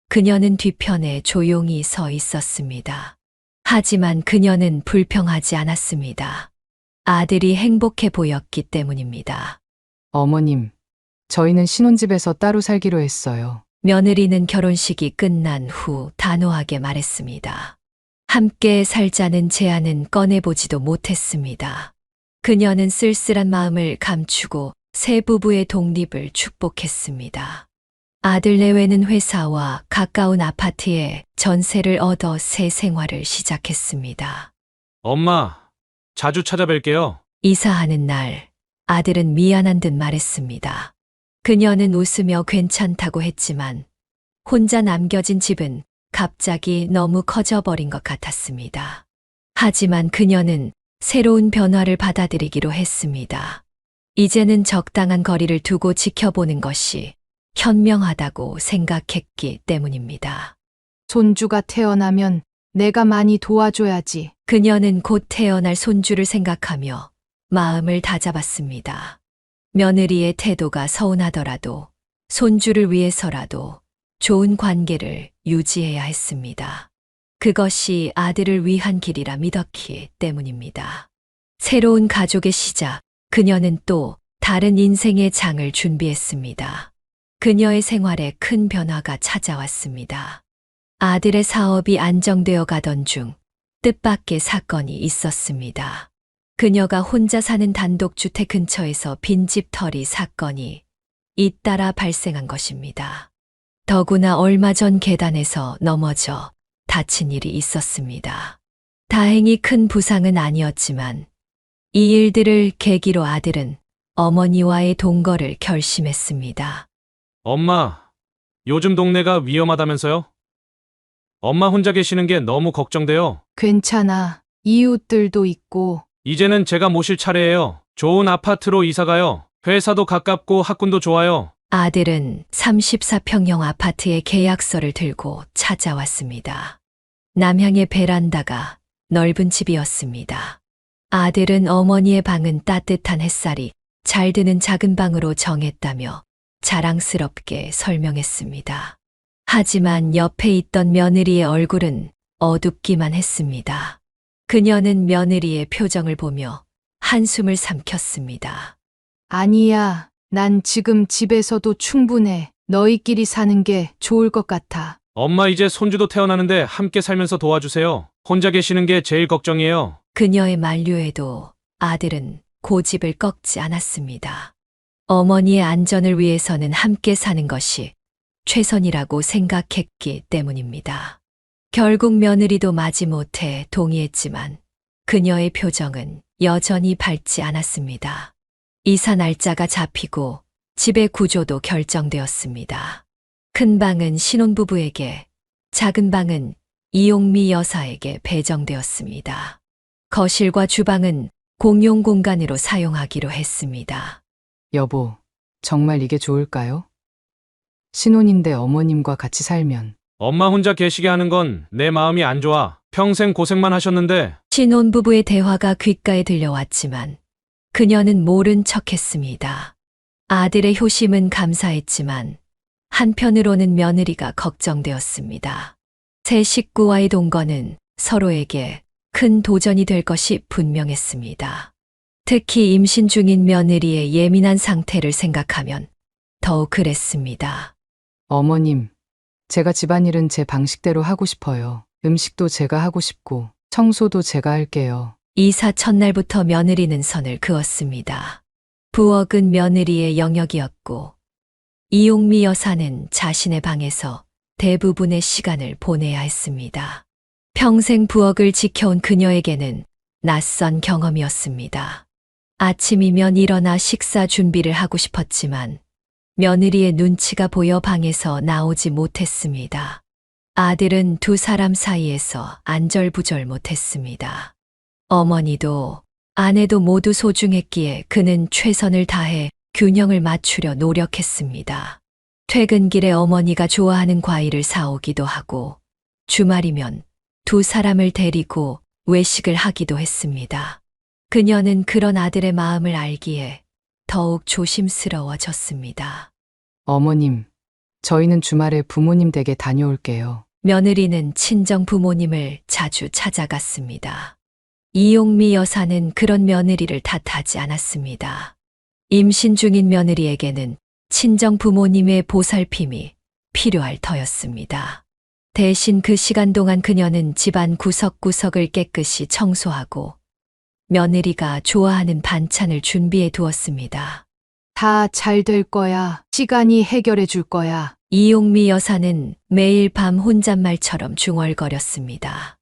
그녀는 뒤편에 조용히 서 있었습니다. 하지만 그녀는 불평하지 않았습니다. 아들이 행복해 보였기 때문입니다. 어머님, 저희는 신혼집에서 따로 살기로 했어요. 며느리는 결혼식이 끝난 후 단호하게 말했습니다. 함께 살자는 제안은 꺼내보지도 못했습니다. 그녀는 쓸쓸한 마음을 감추고 새 부부의 독립을 축복했습니다. 아들 내외는 회사와 가까운 아파트에 전세를 얻어 새 생활을 시작했습니다. 엄마, 자주 찾아뵐게요. 이사하는 날 아들은 미안한 듯 말했습니다. 그녀는 웃으며 괜찮다고 했지만 혼자 남겨진 집은 갑자기 너무 커져버린 것 같았습니다. 하지만 그녀는 새로운 변화를 받아들이기로 했습니다. 이제는 적당한 거리를 두고 지켜보는 것이 현명하다고 생각했기 때문입니다. 손주가 태어나면 내가 많이 도와줘야지. 그녀는 곧 태어날 손주를 생각하며 마음을 다잡았습니다. 며느리의 태도가 서운하더라도 손주를 위해서라도 좋은 관계를 유지해야 했습니다. 그것이 아들을 위한 길이라 믿었기 때문입니다. 새로운 가족의 시작, 그녀는 또 다른 인생의 장을 준비했습니다. 그녀의 생활에 큰 변화가 찾아왔습니다. 아들의 사업이 안정되어 가던 중 뜻밖의 사건이 있었습니다. 그녀가 혼자 사는 단독주택 근처에서 빈집 털이 사건이 잇따라 발생한 것입니다. 더구나 얼마 전 계단에서 넘어져 다친 일이 있었습니다. 다행히 큰 부상은 아니었지만 이 일들을 계기로 아들은 어머니와의 동거를 결심했습니다. 엄마, 요즘 동네가 위험하다면서요? 엄마 혼자 계시는 게 너무 걱정돼요. 괜찮아. 이웃들도 있고. 이제는 제가 모실 차례예요. 좋은 아파트로 이사가요. 회사도 가깝고 학군도 좋아요. 아들은 34평형 아파트의 계약서를 들고 찾아왔습니다. 남향의 베란다가 넓은 집이었습니다. 아들은 어머니의 방은 따뜻한 햇살이 잘 드는 작은 방으로 정했다며 자랑스럽게 설명했습니다. 하지만 옆에 있던 며느리의 얼굴은 어둡기만 했습니다. 그녀는 며느리의 표정을 보며 한숨을 삼켰습니다. 아니야. 난 지금 집에서도 충분해. 너희끼리 사는 게 좋을 것 같아. 엄마 이제 손주도 태어나는데 함께 살면서 도와주세요. 혼자 계시는 게 제일 걱정이에요. 그녀의 만류에도 아들은 고집을 꺾지 않았습니다. 어머니의 안전을 위해서는 함께 사는 것이 최선이라고 생각했기 때문입니다. 결국 며느리도 마지못해 동의했지만 그녀의 표정은 여전히 밝지 않았습니다. 이사 날짜가 잡히고 집의 구조도 결정되었습니다. 큰 방은 신혼부부에게, 작은 방은 이용미 여사에게 배정되었습니다. 거실과 주방은 공용 공간으로 사용하기로 했습니다. 여보, 정말 이게 좋을까요? 신혼인데 어머님과 같이 살면. 엄마 혼자 계시게 하는 건 내 마음이 안 좋아. 평생 고생만 하셨는데. 신혼부부의 대화가 귓가에 들려왔지만 그녀는 모른 척했습니다. 아들의 효심은 감사했지만 한편으로는 며느리가 걱정되었습니다. 새 식구와의 동거는 서로에게 큰 도전이 될 것이 분명했습니다. 특히 임신 중인 며느리의 예민한 상태를 생각하면 더욱 그랬습니다. 어머님, 제가 집안일은 제 방식대로 하고 싶어요. 음식도 제가 하고 싶고, 청소도 제가 할게요. 이사 첫날부터 며느리는 선을 그었습니다. 부엌은 며느리의 영역이었고, 이용미 여사는 자신의 방에서 대부분의 시간을 보내야 했습니다. 평생 부엌을 지켜온 그녀에게는 낯선 경험이었습니다. 아침이면 일어나 식사 준비를 하고 싶었지만 며느리의 눈치가 보여 방에서 나오지 못했습니다. 아들은 두 사람 사이에서 안절부절 못했습니다. 어머니도 아내도 모두 소중했기에 그는 최선을 다해 균형을 맞추려 노력했습니다. 퇴근길에 어머니가 좋아하는 과일을 사오기도 하고 주말이면 두 사람을 데리고 외식을 하기도 했습니다. 그녀는 그런 아들의 마음을 알기에 더욱 조심스러워졌습니다. 어머님, 저희는 주말에 부모님 댁에 다녀올게요. 며느리는 친정 부모님을 자주 찾아갔습니다. 이용미 여사는 그런 며느리를 탓하지 않았습니다. 임신 중인 며느리에게는 친정 부모님의 보살핌이 필요할 터였습니다. 대신 그 시간 동안 그녀는 집안 구석구석을 깨끗이 청소하고 며느리가 좋아하는 반찬을 준비해 두었습니다. 다 잘 될 거야. 시간이 해결해 줄 거야. 이용미 여사는 매일 밤 혼잣말처럼 중얼거렸습니다.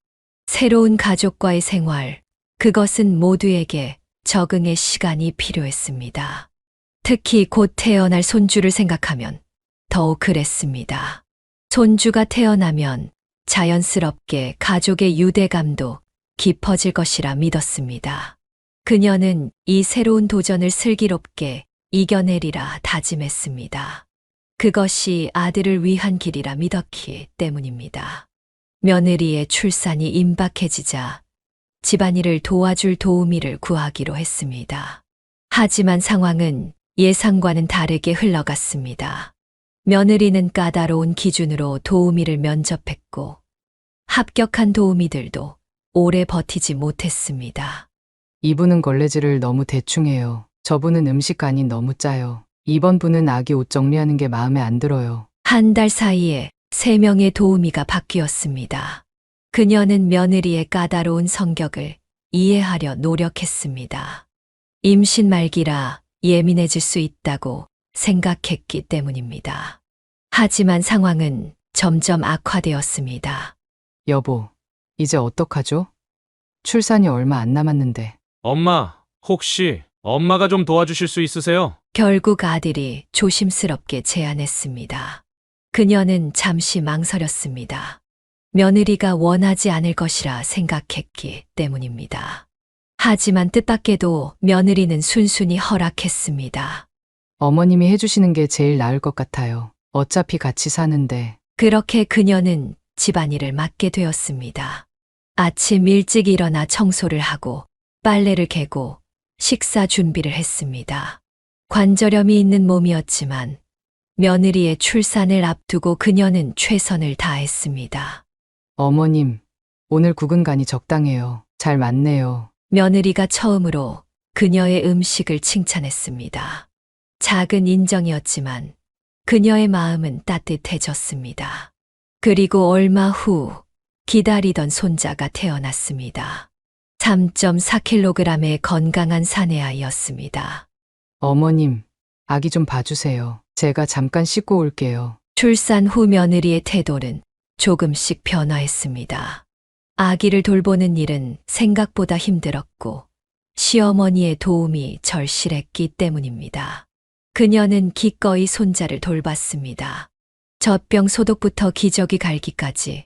새로운 가족과의 생활, 그것은 모두에게 적응의 시간이 필요했습니다. 특히 곧 태어날 손주를 생각하면 더욱 그랬습니다. 손주가 태어나면 자연스럽게 가족의 유대감도 깊어질 것이라 믿었습니다. 그녀는 이 새로운 도전을 슬기롭게 이겨내리라 다짐했습니다. 그것이 아들을 위한 길이라 믿었기 때문입니다. 며느리의 출산이 임박해지자 집안일을 도와줄 도우미를 구하기로 했습니다. 하지만 상황은 예상과는 다르게 흘러갔습니다. 며느리는 까다로운 기준으로 도우미를 면접했고 합격한 도우미들도 오래 버티지 못했습니다. 이분은 걸레질을 너무 대충 해요. 저분은 음식간이 너무 짜요. 이번 분은 아기 옷 정리하는 게 마음에 안 들어요. 한 달 사이에 3명의 도우미가 바뀌었습니다. 그녀는 며느리의 까다로운 성격을 이해하려 노력했습니다. 임신 말기라 예민해질 수 있다고 생각했기 때문입니다. 하지만 상황은 점점 악화되었습니다. 여보, 이제 어떡하죠? 출산이 얼마 안 남았는데. 엄마, 혹시 엄마가 좀 도와주실 수 있으세요? 결국 아들이 조심스럽게 제안했습니다. 그녀는 잠시 망설였습니다. 며느리가 원하지 않을 것이라 생각했기 때문입니다. 하지만 뜻밖에도 며느리는 순순히 허락했습니다. 어머님이 해주시는 게 제일 나을 것 같아요. 어차피 같이 사는데. 그렇게 그녀는 집안일을 맡게 되었습니다. 아침 일찍 일어나 청소를 하고 빨래를 개고 식사 준비를 했습니다. 관절염이 있는 몸이었지만 며느리의 출산을 앞두고 그녀는 최선을 다했습니다. 어머님, 오늘 국은 간이 적당해요. 잘 맞네요. 며느리가 처음으로 그녀의 음식을 칭찬했습니다. 작은 인정이었지만 그녀의 마음은 따뜻해졌습니다. 그리고 얼마 후 기다리던 손자가 태어났습니다. 3.4kg의 건강한 사내아이였습니다. 어머님, 아기 좀 봐주세요. 제가 잠깐 씻고 올게요. 출산 후 며느리의 태도는 조금씩 변화했습니다. 아기를 돌보는 일은 생각보다 힘들었고 시어머니의 도움이 절실했기 때문입니다. 그녀는 기꺼이 손자를 돌봤습니다. 젖병 소독부터 기저귀 갈기까지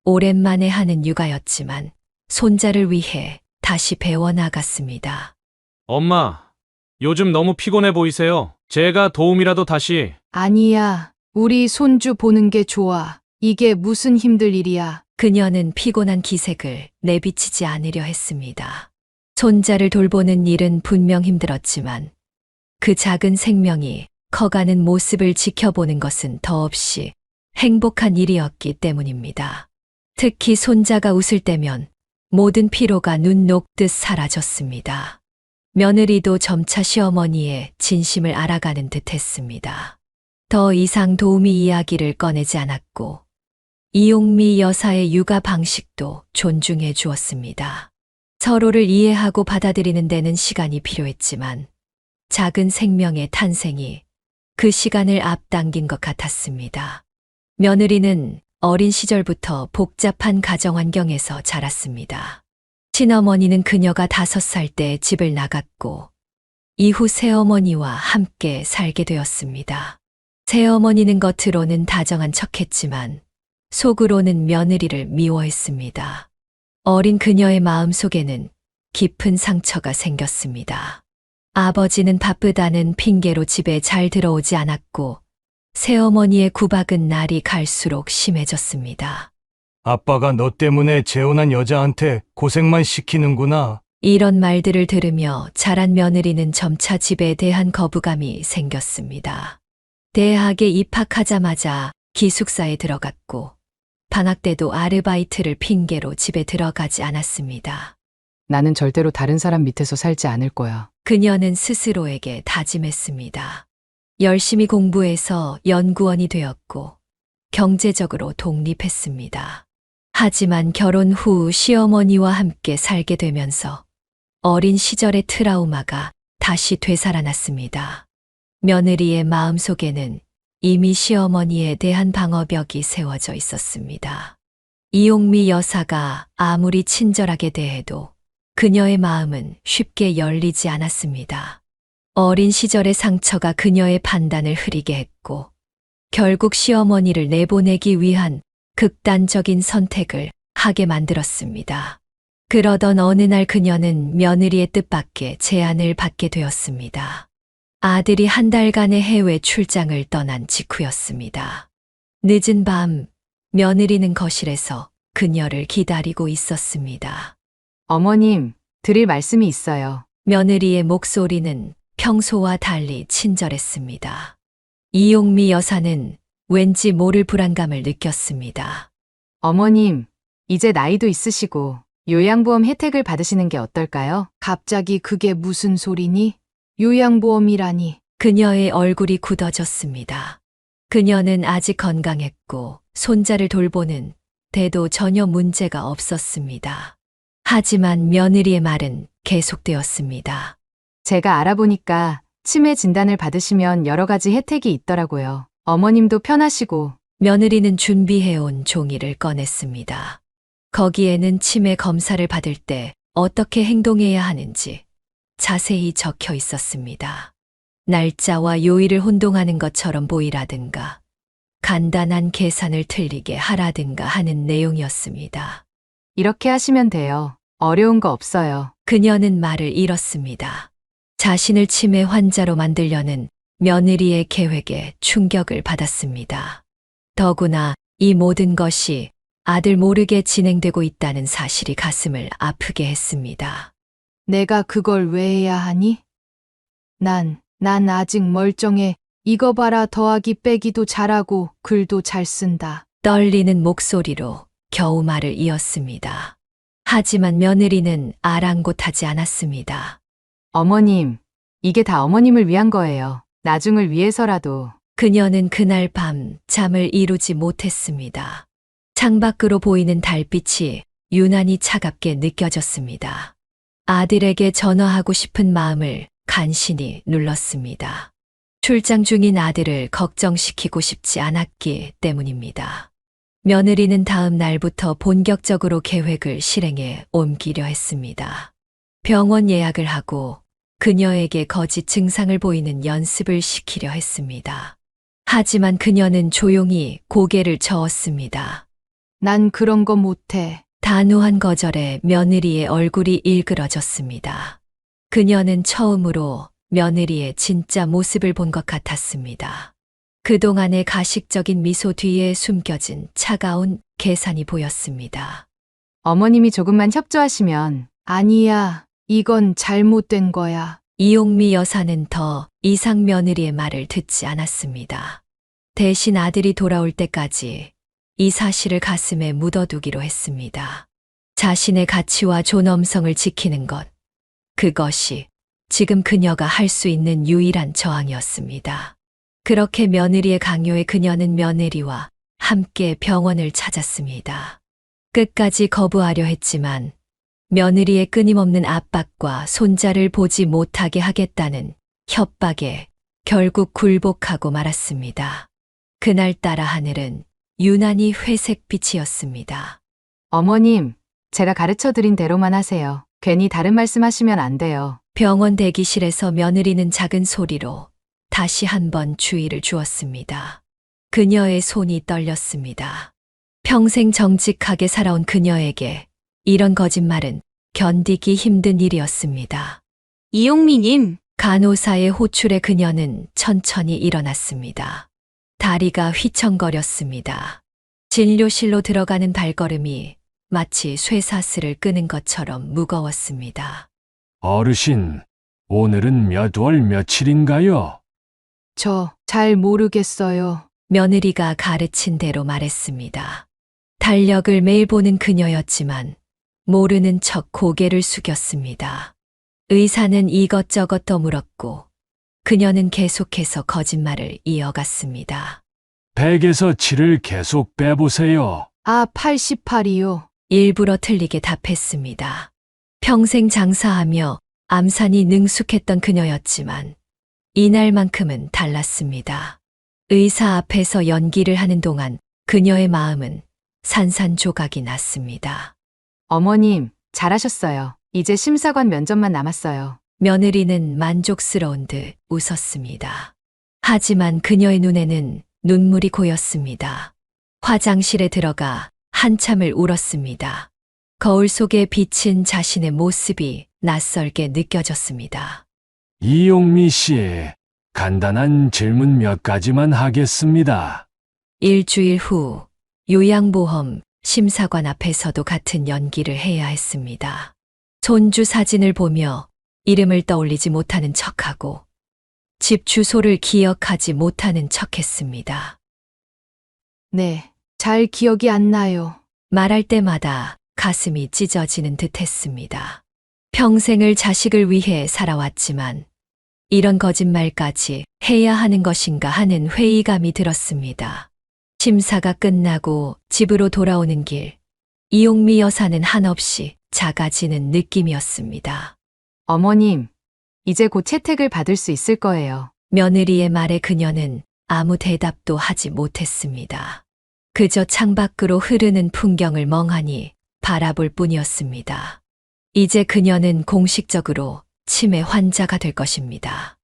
오랜만에 하는 육아였지만 손자를 위해 다시 배워나갔습니다. 엄마, 요즘 너무 피곤해 보이세요. 제가 도움이라도 다시. 아니야. 우리 손주 보는 게 좋아. 이게 무슨 힘들 일이야. 그녀는 피곤한 기색을 내비치지 않으려 했습니다. 손자를 돌보는 일은 분명 힘들었지만 그 작은 생명이 커가는 모습을 지켜보는 것은 더없이 행복한 일이었기 때문입니다. 특히 손자가 웃을 때면 모든 피로가 눈 녹듯 사라졌습니다. 며느리도 점차 시어머니의 진심을 알아가는 듯 했습니다. 더 이상 도우미 이야기를 꺼내지 않았고 이용미 여사의 육아 방식도 존중해 주었습니다. 서로를 이해하고 받아들이는 데는 시간이 필요했지만 작은 생명의 탄생이 그 시간을 앞당긴 것 같았습니다. 며느리는 어린 시절부터 복잡한 가정 환경에서 자랐습니다. 친어머니는 그녀가 5살 때 집을 나갔고 이후 새어머니와 함께 살게 되었습니다. 새어머니는 겉으로는 다정한 척했지만 속으로는 며느리를 미워했습니다. 어린 그녀의 마음속에는 깊은 상처가 생겼습니다. 아버지는 바쁘다는 핑계로 집에 잘 들어오지 않았고 새어머니의 구박은 날이 갈수록 심해졌습니다. 아빠가 너 때문에 재혼한 여자한테 고생만 시키는구나. 이런 말들을 들으며 자란 며느리는 점차 집에 대한 거부감이 생겼습니다. 대학에 입학하자마자 기숙사에 들어갔고 방학 때도 아르바이트를 핑계로 집에 들어가지 않았습니다. 나는 절대로 다른 사람 밑에서 살지 않을 거야. 그녀는 스스로에게 다짐했습니다. 열심히 공부해서 연구원이 되었고 경제적으로 독립했습니다. 하지만 결혼 후 시어머니와 함께 살게 되면서 어린 시절의 트라우마가 다시 되살아났습니다. 며느리의 마음속에는 이미 시어머니에 대한 방어벽이 세워져 있었습니다. 이용미 여사가 아무리 친절하게 대해도 그녀의 마음은 쉽게 열리지 않았습니다. 어린 시절의 상처가 그녀의 판단을 흐리게 했고 결국 시어머니를 내보내기 위한 극단적인 선택을 하게 만들었습니다. 그러던 어느 날 그녀는 며느리의 뜻밖의 제안을 받게 되었습니다. 아들이 한 달간의 해외 출장을 떠난 직후였습니다. 늦은 밤, 며느리는 거실에서 그녀를 기다리고 있었습니다. 어머님, 드릴 말씀이 있어요. 며느리의 목소리는 평소와 달리 친절했습니다. 이용미 여사는 왠지 모를 불안감을 느꼈습니다. 어머님, 이제 나이도 있으시고 요양보험 혜택을 받으시는 게 어떨까요? 갑자기 그게 무슨 소리니? 요양보험이라니. 그녀의 얼굴이 굳어졌습니다. 그녀는 아직 건강했고 손자를 돌보는 데도 전혀 문제가 없었습니다. 하지만 며느리의 말은 계속되었습니다. 제가 알아보니까 치매 진단을 받으시면 여러 가지 혜택이 있더라고요. 어머님도 편하시고. 며느리는 준비해온 종이를 꺼냈습니다. 거기에는 치매 검사를 받을 때 어떻게 행동해야 하는지 자세히 적혀 있었습니다. 날짜와 요일을 혼동하는 것처럼 보이라든가 간단한 계산을 틀리게 하라든가 하는 내용이었습니다. 이렇게 하시면 돼요. 어려운 거 없어요. 그녀는 말을 잃었습니다. 자신을 치매 환자로 만들려는 며느리의 계획에 충격을 받았습니다. 더구나 이 모든 것이 아들 모르게 진행되고 있다는 사실이 가슴을 아프게 했습니다. 내가 그걸 왜 해야 하니? 난 아직 멀쩡해. 이거 봐라, 더하기 빼기도 잘하고 글도 잘 쓴다. 떨리는 목소리로 겨우 말을 이었습니다. 하지만 며느리는 아랑곳하지 않았습니다. 어머님, 이게 다 어머님을 위한 거예요. 나중을 위해서라도. 그녀는 그날 밤 잠을 이루지 못했습니다. 창밖으로 보이는 달빛이 유난히 차갑게 느껴졌습니다. 아들에게 전화하고 싶은 마음을 간신히 눌렀습니다. 출장 중인 아들을 걱정시키고 싶지 않았기 때문입니다. 며느리는 다음 날부터 본격적으로 계획을 실행에 옮기려 했습니다. 병원 예약을 하고 그녀에게 거짓 증상을 보이는 연습을 시키려 했습니다. 하지만 그녀는 조용히 고개를 저었습니다. 난 그런 거 못해. 단호한 거절에 며느리의 얼굴이 일그러졌습니다. 그녀는 처음으로 며느리의 진짜 모습을 본 것 같았습니다. 그동안의 가식적인 미소 뒤에 숨겨진 차가운 계산이 보였습니다. 어머님이 조금만 협조하시면. 아니야, 이건 잘못된 거야. 이용미 여사는 더 이상 며느리의 말을 듣지 않았습니다. 대신 아들이 돌아올 때까지 이 사실을 가슴에 묻어두기로 했습니다. 자신의 가치와 존엄성을 지키는 것, 그것이 지금 그녀가 할 수 있는 유일한 저항이었습니다. 그렇게 며느리의 강요에 그녀는 며느리와 함께 병원을 찾았습니다. 끝까지 거부하려 했지만 며느리의 끊임없는 압박과 손자를 보지 못하게 하겠다는 협박에 결국 굴복하고 말았습니다. 그날따라 하늘은 유난히 회색빛이었습니다. 어머님, 제가 가르쳐 드린 대로만 하세요. 괜히 다른 말씀 하시면 안 돼요. 병원 대기실에서 며느리는 작은 소리로 다시 한번 주의를 주었습니다. 그녀의 손이 떨렸습니다. 평생 정직하게 살아온 그녀에게 이런 거짓말은 견디기 힘든 일이었습니다. 이용미님, 간호사의 호출에 그녀는 천천히 일어났습니다. 다리가 휘청거렸습니다. 진료실로 들어가는 발걸음이 마치 쇠사슬을 끄는 것처럼 무거웠습니다. 어르신, 오늘은 몇 월 며칠인가요? 저 잘 모르겠어요. 며느리가 가르친 대로 말했습니다. 달력을 매일 보는 그녀였지만 모르는 척 고개를 숙였습니다. 의사는 이것저것 더 물었고 그녀는 계속해서 거짓말을 이어갔습니다. 100에서 7을 계속 빼보세요. 아, 88이요. 일부러 틀리게 답했습니다. 평생 장사하며 암산이 능숙했던 그녀였지만 이날만큼은 달랐습니다. 의사 앞에서 연기를 하는 동안 그녀의 마음은 산산조각이 났습니다. 어머님, 잘하셨어요. 이제 심사관 면접만 남았어요. 며느리는 만족스러운 듯 웃었습니다. 하지만 그녀의 눈에는 눈물이 고였습니다. 화장실에 들어가 한참을 울었습니다. 거울 속에 비친 자신의 모습이 낯설게 느껴졌습니다. 이용미 씨, 간단한 질문 몇 가지만 하겠습니다. 일주일 후 요양보험 심사관 앞에서도 같은 연기를 해야 했습니다. 손주 사진을 보며 이름을 떠올리지 못하는 척하고 집 주소를 기억하지 못하는 척했습니다. 네, 잘 기억이 안 나요. 말할 때마다 가슴이 찢어지는 듯 했습니다. 평생을 자식을 위해 살아왔지만 이런 거짓말까지 해야 하는 것인가 하는 회의감이 들었습니다. 심사가 끝나고 집으로 돌아오는 길, 이용미 여사는 한없이 작아지는 느낌이었습니다. 어머님, 이제 곧 채택을 받을 수 있을 거예요. 며느리의 말에 그녀는 아무 대답도 하지 못했습니다. 그저 창밖으로 흐르는 풍경을 멍하니 바라볼 뿐이었습니다. 이제 그녀는 공식적으로 치매 환자가 될 것입니다.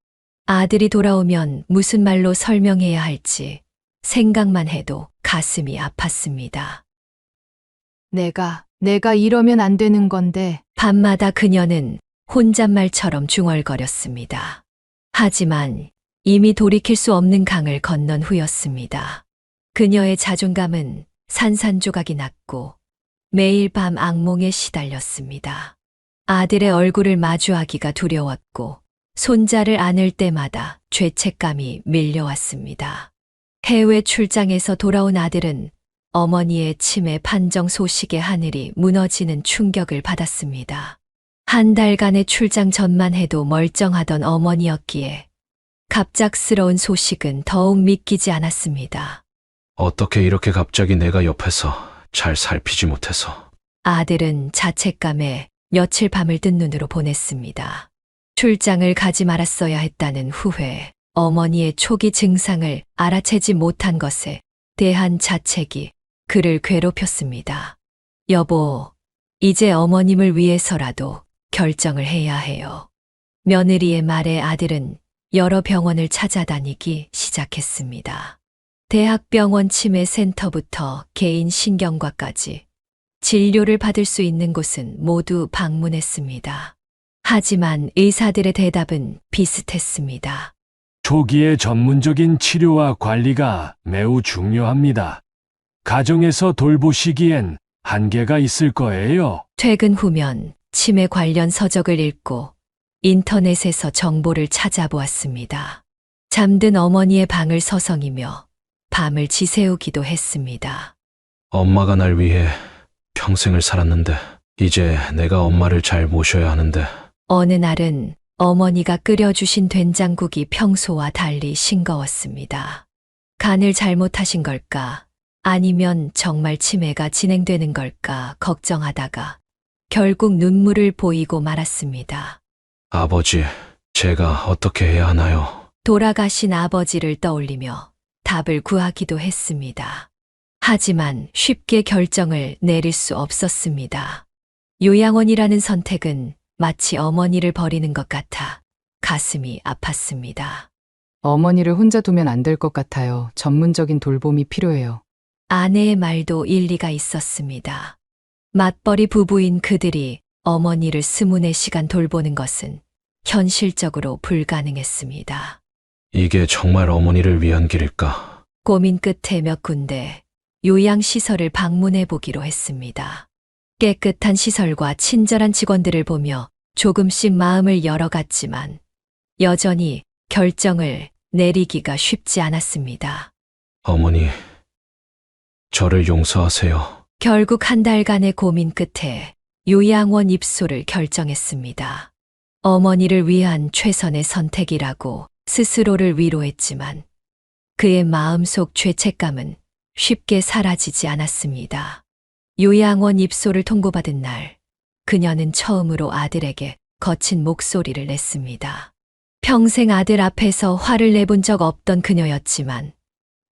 아들이 돌아오면 무슨 말로 설명해야 할지 생각만 해도 가슴이 아팠습니다. 내가 이러면 안 되는 건데. 밤마다 그녀는 혼잣말처럼 중얼거렸습니다. 하지만 이미 돌이킬 수 없는 강을 건넌 후였습니다. 그녀의 자존감은 산산조각이 났고 매일 밤 악몽에 시달렸습니다. 아들의 얼굴을 마주하기가 두려웠고 손자를 안을 때마다 죄책감이 밀려왔습니다. 해외 출장에서 돌아온 아들은 어머니의 치매 판정 소식에 하늘이 무너지는 충격을 받았습니다. 한 달간의 출장 전만 해도 멀쩡하던 어머니였기에 갑작스러운 소식은 더욱 믿기지 않았습니다. 어떻게 이렇게 갑자기 내가 옆에서 잘 살피지 못해서. 아들은 자책감에 며칠 밤을 뜬 눈으로 보냈습니다. 출장을 가지 말았어야 했다는 후회, 어머니의 초기 증상을 알아채지 못한 것에 대한 자책이 그를 괴롭혔습니다. 여보, 이제 어머님을 위해서라도 결정을 해야 해요. 며느리의 말에 아들은 여러 병원을 찾아다니기 시작했습니다. 대학병원 치매센터부터 개인 신경과까지 진료를 받을 수 있는 곳은 모두 방문했습니다. 하지만 의사들의 대답은 비슷했습니다. 초기의 전문적인 치료와 관리가 매우 중요합니다. 가정에서 돌보시기엔 한계가 있을 거예요. 퇴근 후면 치매 관련 서적을 읽고 인터넷에서 정보를 찾아보았습니다. 잠든 어머니의 방을 서성이며 밤을 지새우기도 했습니다. 엄마가 날 위해 평생을 살았는데 이제 내가 엄마를 잘 모셔야 하는데. 어느 날은 어머니가 끓여주신 된장국이 평소와 달리 싱거웠습니다. 간을 잘못하신 걸까? 아니면 정말 치매가 진행되는 걸까 걱정하다가 결국 눈물을 보이고 말았습니다. 아버지, 제가 어떻게 해야 하나요? 돌아가신 아버지를 떠올리며 답을 구하기도 했습니다. 하지만 쉽게 결정을 내릴 수 없었습니다. 요양원이라는 선택은 마치 어머니를 버리는 것 같아 가슴이 아팠습니다. 어머니를 혼자 두면 안 될 것 같아요. 전문적인 돌봄이 필요해요. 아내의 말도 일리가 있었습니다. 맞벌이 부부인 그들이 어머니를 24시간 돌보는 것은 현실적으로 불가능했습니다. 이게 정말 어머니를 위한 길일까? 고민 끝에 몇 군데 요양시설을 방문해 보기로 했습니다. 깨끗한 시설과 친절한 직원들을 보며 조금씩 마음을 열어갔지만 여전히 결정을 내리기가 쉽지 않았습니다. 어머니, 저를 용서하세요. 결국 한 달간의 고민 끝에 요양원 입소를 결정했습니다. 어머니를 위한 최선의 선택이라고 스스로를 위로했지만 그의 마음속 죄책감은 쉽게 사라지지 않았습니다. 요양원 입소를 통보받은 날, 그녀는 처음으로 아들에게 거친 목소리를 냈습니다. 평생 아들 앞에서 화를 내본 적 없던 그녀였지만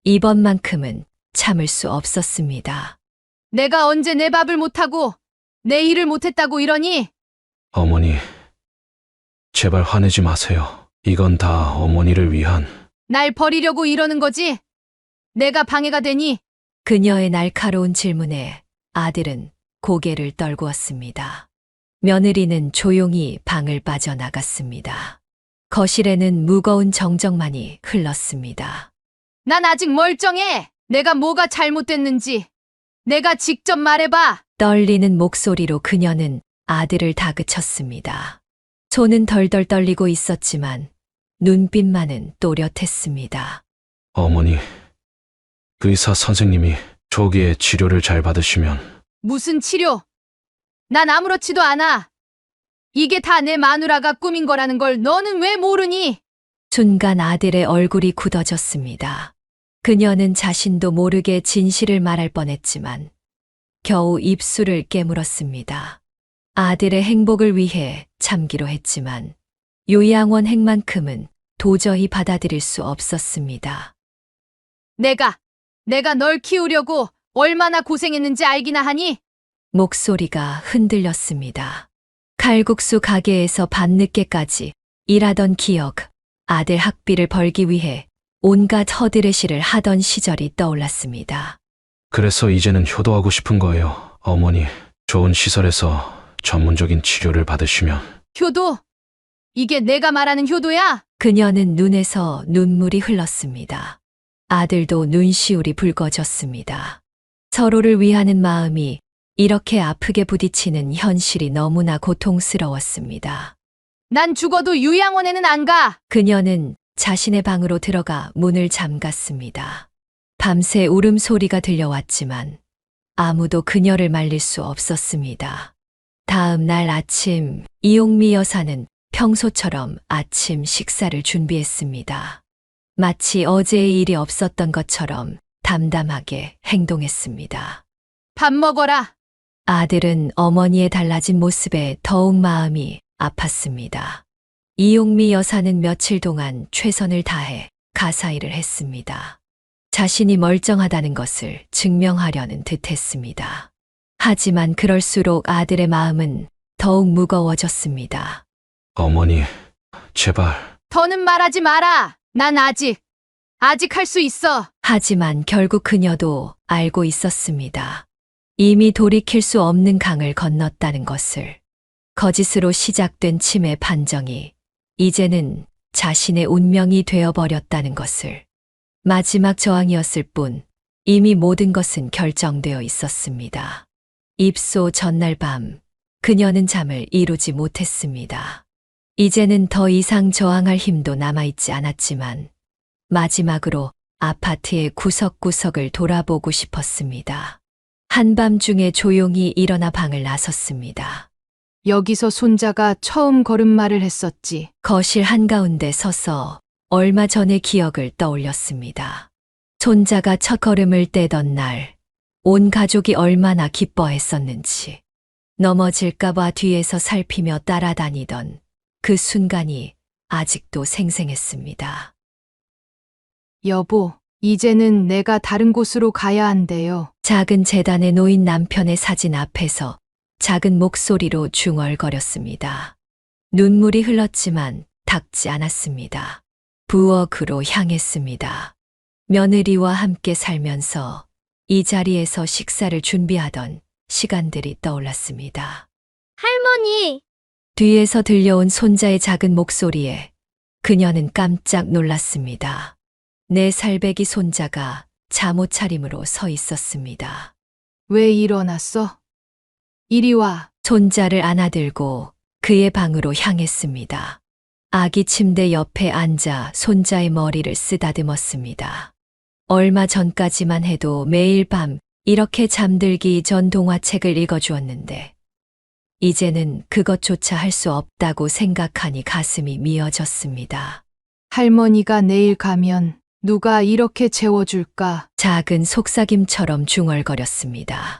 이번만큼은 참을 수 없었습니다. 내가 언제 내 밥을 못하고 내 일을 못했다고 이러니? 어머니, 제발 화내지 마세요. 이건 다 어머니를 위한. 날 버리려고 이러는 거지? 내가 방해가 되니? 그녀의 날카로운 질문에 아들은 고개를 떨구었습니다. 며느리는 조용히 방을 빠져나갔습니다. 거실에는 무거운 정적만이 흘렀습니다. 난 아직 멀쩡해. 내가 뭐가 잘못됐는지. 내가 직접 말해봐. 떨리는 목소리로 그녀는 아들을 다그쳤습니다. 손은 덜덜 떨리고 있었지만 눈빛만은 또렷했습니다. 어머니, 의사 선생님이 조기에 치료를 잘 받으시면. 무슨 치료? 난 아무렇지도 않아. 이게 다 내 마누라가 꾸민 거라는 걸 너는 왜 모르니? 순간 아들의 얼굴이 굳어졌습니다. 그녀는 자신도 모르게 진실을 말할 뻔했지만 겨우 입술을 깨물었습니다. 아들의 행복을 위해 참기로 했지만 요양원 행만큼은 도저히 받아들일 수 없었습니다. 내가 널 키우려고 얼마나 고생했는지 알기나 하니? 목소리가 흔들렸습니다. 칼국수 가게에서 밤늦게까지 일하던 기억, 아들 학비를 벌기 위해 온갖 허드렛일을 하던 시절이 떠올랐습니다. 그래서 이제는 효도하고 싶은 거예요. 어머니, 좋은 시설에서 전문적인 치료를 받으시면. 효도? 이게 내가 말하는 효도야? 그녀는 눈에서 눈물이 흘렀습니다. 아들도 눈시울이 붉어졌습니다. 서로를 위하는 마음이 이렇게 아프게 부딪히는 현실이 너무나 고통스러웠습니다. 난 죽어도 요양원에는 안 가. 그녀는 자신의 방으로 들어가 문을 잠갔습니다. 밤새 울음소리가 들려왔지만 아무도 그녀를 말릴 수 없었습니다. 다음 날 아침, 이용미 여사는 평소처럼 아침 식사를 준비했습니다. 마치 어제의 일이 없었던 것처럼 담담하게 행동했습니다. 밥 먹어라. 아들은 어머니의 달라진 모습에 더욱 마음이 아팠습니다. 이용미 여사는 며칠 동안 최선을 다해 가사일을 했습니다. 자신이 멀쩡하다는 것을 증명하려는 듯 했습니다. 하지만 그럴수록 아들의 마음은 더욱 무거워졌습니다. 어머니, 제발. 더는 말하지 마라. 난 아직 할 수 있어. 하지만 결국 그녀도 알고 있었습니다. 이미 돌이킬 수 없는 강을 건넜다는 것을. 거짓으로 시작된 치매 판정이 이제는 자신의 운명이 되어버렸다는 것을. 마지막 저항이었을 뿐 이미 모든 것은 결정되어 있었습니다. 입소 전날 밤, 그녀는 잠을 이루지 못했습니다. 이제는 더 이상 저항할 힘도 남아있지 않았지만 마지막으로 아파트의 구석구석을 돌아보고 싶었습니다. 한밤중에 조용히 일어나 방을 나섰습니다. 여기서 손자가 처음 걸음마를 했었지. 거실 한가운데 서서 얼마 전의 기억을 떠올렸습니다. 손자가 첫 걸음을 떼던 날, 온 가족이 얼마나 기뻐했었는지. 넘어질까봐 뒤에서 살피며 따라다니던 그 순간이 아직도 생생했습니다. 여보, 이제는 내가 다른 곳으로 가야 한대요. 작은 재단에 놓인 남편의 사진 앞에서 작은 목소리로 중얼거렸습니다. 눈물이 흘렀지만 닦지 않았습니다. 부엌으로 향했습니다. 며느리와 함께 살면서 이 자리에서 식사를 준비하던 시간들이 떠올랐습니다. 할머니, 뒤에서 들려온 손자의 작은 목소리에 그녀는 깜짝 놀랐습니다. 4살 배기 손자가 잠옷 차림으로 서 있었습니다. 왜 일어났어? 이리 와. 손자를 안아들고 그의 방으로 향했습니다. 아기 침대 옆에 앉아 손자의 머리를 쓰다듬었습니다. 얼마 전까지만 해도 매일 밤 이렇게 잠들기 전 동화책을 읽어주었는데 이제는 그것조차 할 수 없다고 생각하니 가슴이 미어졌습니다. 할머니가 내일 가면 누가 이렇게 재워줄까? 작은 속삭임처럼 중얼거렸습니다.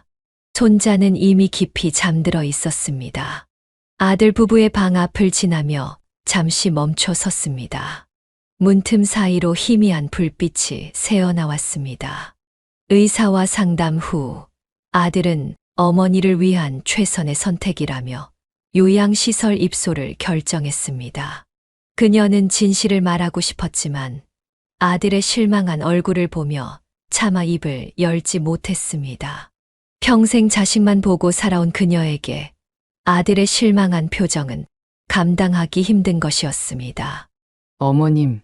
손자는 이미 깊이 잠들어 있었습니다. 아들 부부의 방 앞을 지나며 잠시 멈춰 섰습니다. 문틈 사이로 희미한 불빛이 새어나왔습니다. 의사와 상담 후 아들은 어머니를 위한 최선의 선택이라며 요양시설 입소를 결정했습니다. 그녀는 진실을 말하고 싶었지만 아들의 실망한 얼굴을 보며 차마 입을 열지 못했습니다. 평생 자식만 보고 살아온 그녀에게 아들의 실망한 표정은 감당하기 힘든 것이었습니다. 어머님,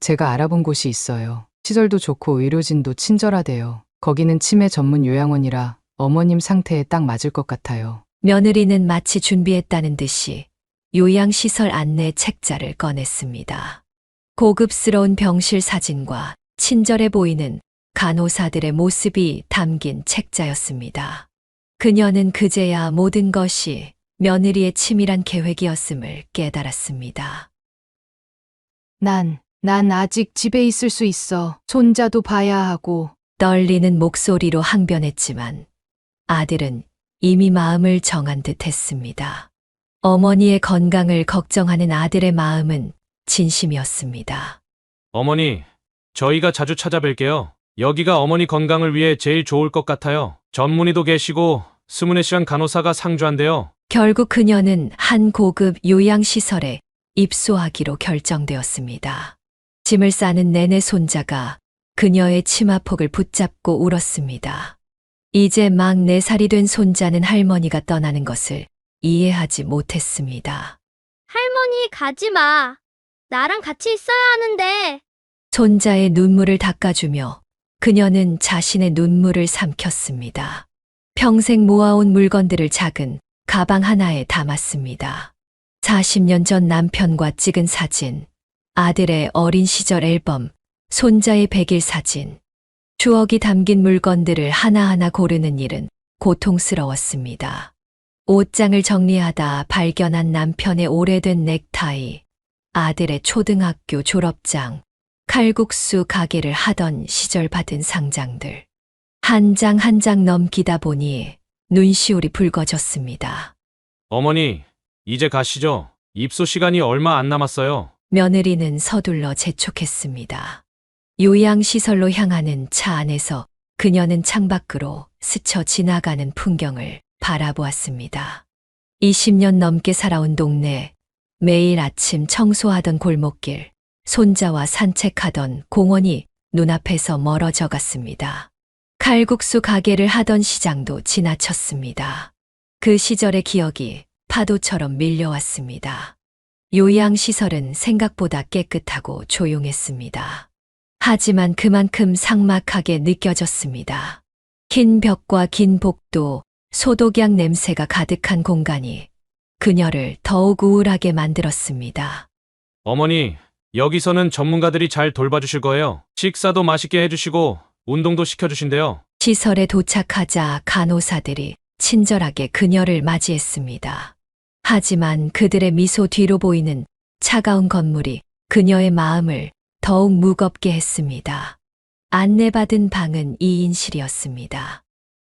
제가 알아본 곳이 있어요. 시설도 좋고 의료진도 친절하대요. 거기는 치매 전문 요양원이라 어머님 상태에 딱 맞을 것 같아요. 며느리는 마치 준비했다는 듯이 요양시설 안내 책자를 꺼냈습니다. 고급스러운 병실 사진과 친절해 보이는 간호사들의 모습이 담긴 책자였습니다. 그녀는 그제야 모든 것이 며느리의 치밀한 계획이었음을 깨달았습니다. 난 아직 집에 있을 수 있어. 손자도 봐야 하고. 떨리는 목소리로 항변했지만 아들은 이미 마음을 정한 듯 했습니다. 어머니의 건강을 걱정하는 아들의 마음은 진심이었습니다. 어머니, 저희가 자주 찾아뵐게요. 여기가 어머니 건강을 위해 제일 좋을 것 같아요. 전문의도 계시고 스무네시한 간호사가 상주한대요. 결국 그녀는 한 고급 요양시설에 입소하기로 결정되었습니다. 짐을 싸는 내내 손자가 그녀의 치마폭을 붙잡고 울었습니다. 이제 막 4살이 된 손자는 할머니가 떠나는 것을 이해하지 못했습니다. 할머니 가지 마. 나랑 같이 있어야 하는데. 손자의 눈물을 닦아주며 그녀는 자신의 눈물을 삼켰습니다. 평생 모아온 물건들을 작은 가방 하나에 담았습니다. 40년 전 남편과 찍은 사진, 아들의 어린 시절 앨범, 손자의 100일 사진. 추억이 담긴 물건들을 하나하나 고르는 일은 고통스러웠습니다. 옷장을 정리하다 발견한 남편의 오래된 넥타이, 아들의 초등학교 졸업장, 칼국수 가게를 하던 시절 받은 상장들. 한 장 한 장 넘기다 보니 눈시울이 붉어졌습니다. 어머니, 이제 가시죠. 입소 시간이 얼마 안 남았어요. 며느리는 서둘러 재촉했습니다. 요양시설로 향하는 차 안에서 그녀는 창밖으로 스쳐 지나가는 풍경을 바라보았습니다. 20년 넘게 살아온 동네, 매일 아침 청소하던 골목길, 손자와 산책하던 공원이 눈앞에서 멀어져 갔습니다. 칼국수 가게를 하던 시장도 지나쳤습니다. 그 시절의 기억이 파도처럼 밀려왔습니다. 요양시설은 생각보다 깨끗하고 조용했습니다. 하지만 그만큼 삭막하게 느껴졌습니다. 흰 벽과 긴 복도, 소독약 냄새가 가득한 공간이 그녀를 더욱 우울하게 만들었습니다. 어머니, 여기서는 전문가들이 잘 돌봐주실 거예요. 식사도 맛있게 해주시고 운동도 시켜주신대요. 시설에 도착하자 간호사들이 친절하게 그녀를 맞이했습니다. 하지만 그들의 미소 뒤로 보이는 차가운 건물이 그녀의 마음을 더욱 무겁게 했습니다. 안내받은 방은 2인실이었습니다.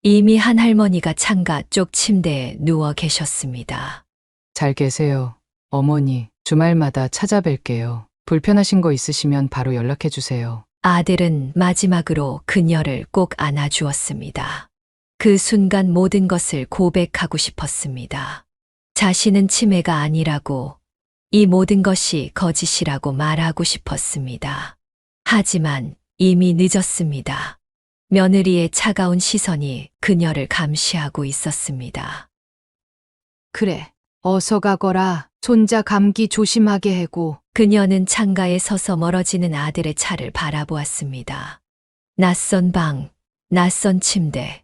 이미 한 할머니가 창가 쪽 침대에 누워 계셨습니다. 잘 계세요. 어머니, 주말마다 찾아뵐게요. 불편하신 거 있으시면 바로 연락해 주세요. 아들은 마지막으로 그녀를 꼭 안아주었습니다. 그 순간 모든 것을 고백하고 싶었습니다. 자신은 치매가 아니라고, 이 모든 것이 거짓이라고 말하고 싶었습니다. 하지만 이미 늦었습니다. 며느리의 차가운 시선이 그녀를 감시하고 있었습니다. 그래, 어서 가거라. 손자 감기 조심하게 해고. 그녀는 창가에 서서 멀어지는 아들의 차를 바라보았습니다. 낯선 방, 낯선 침대,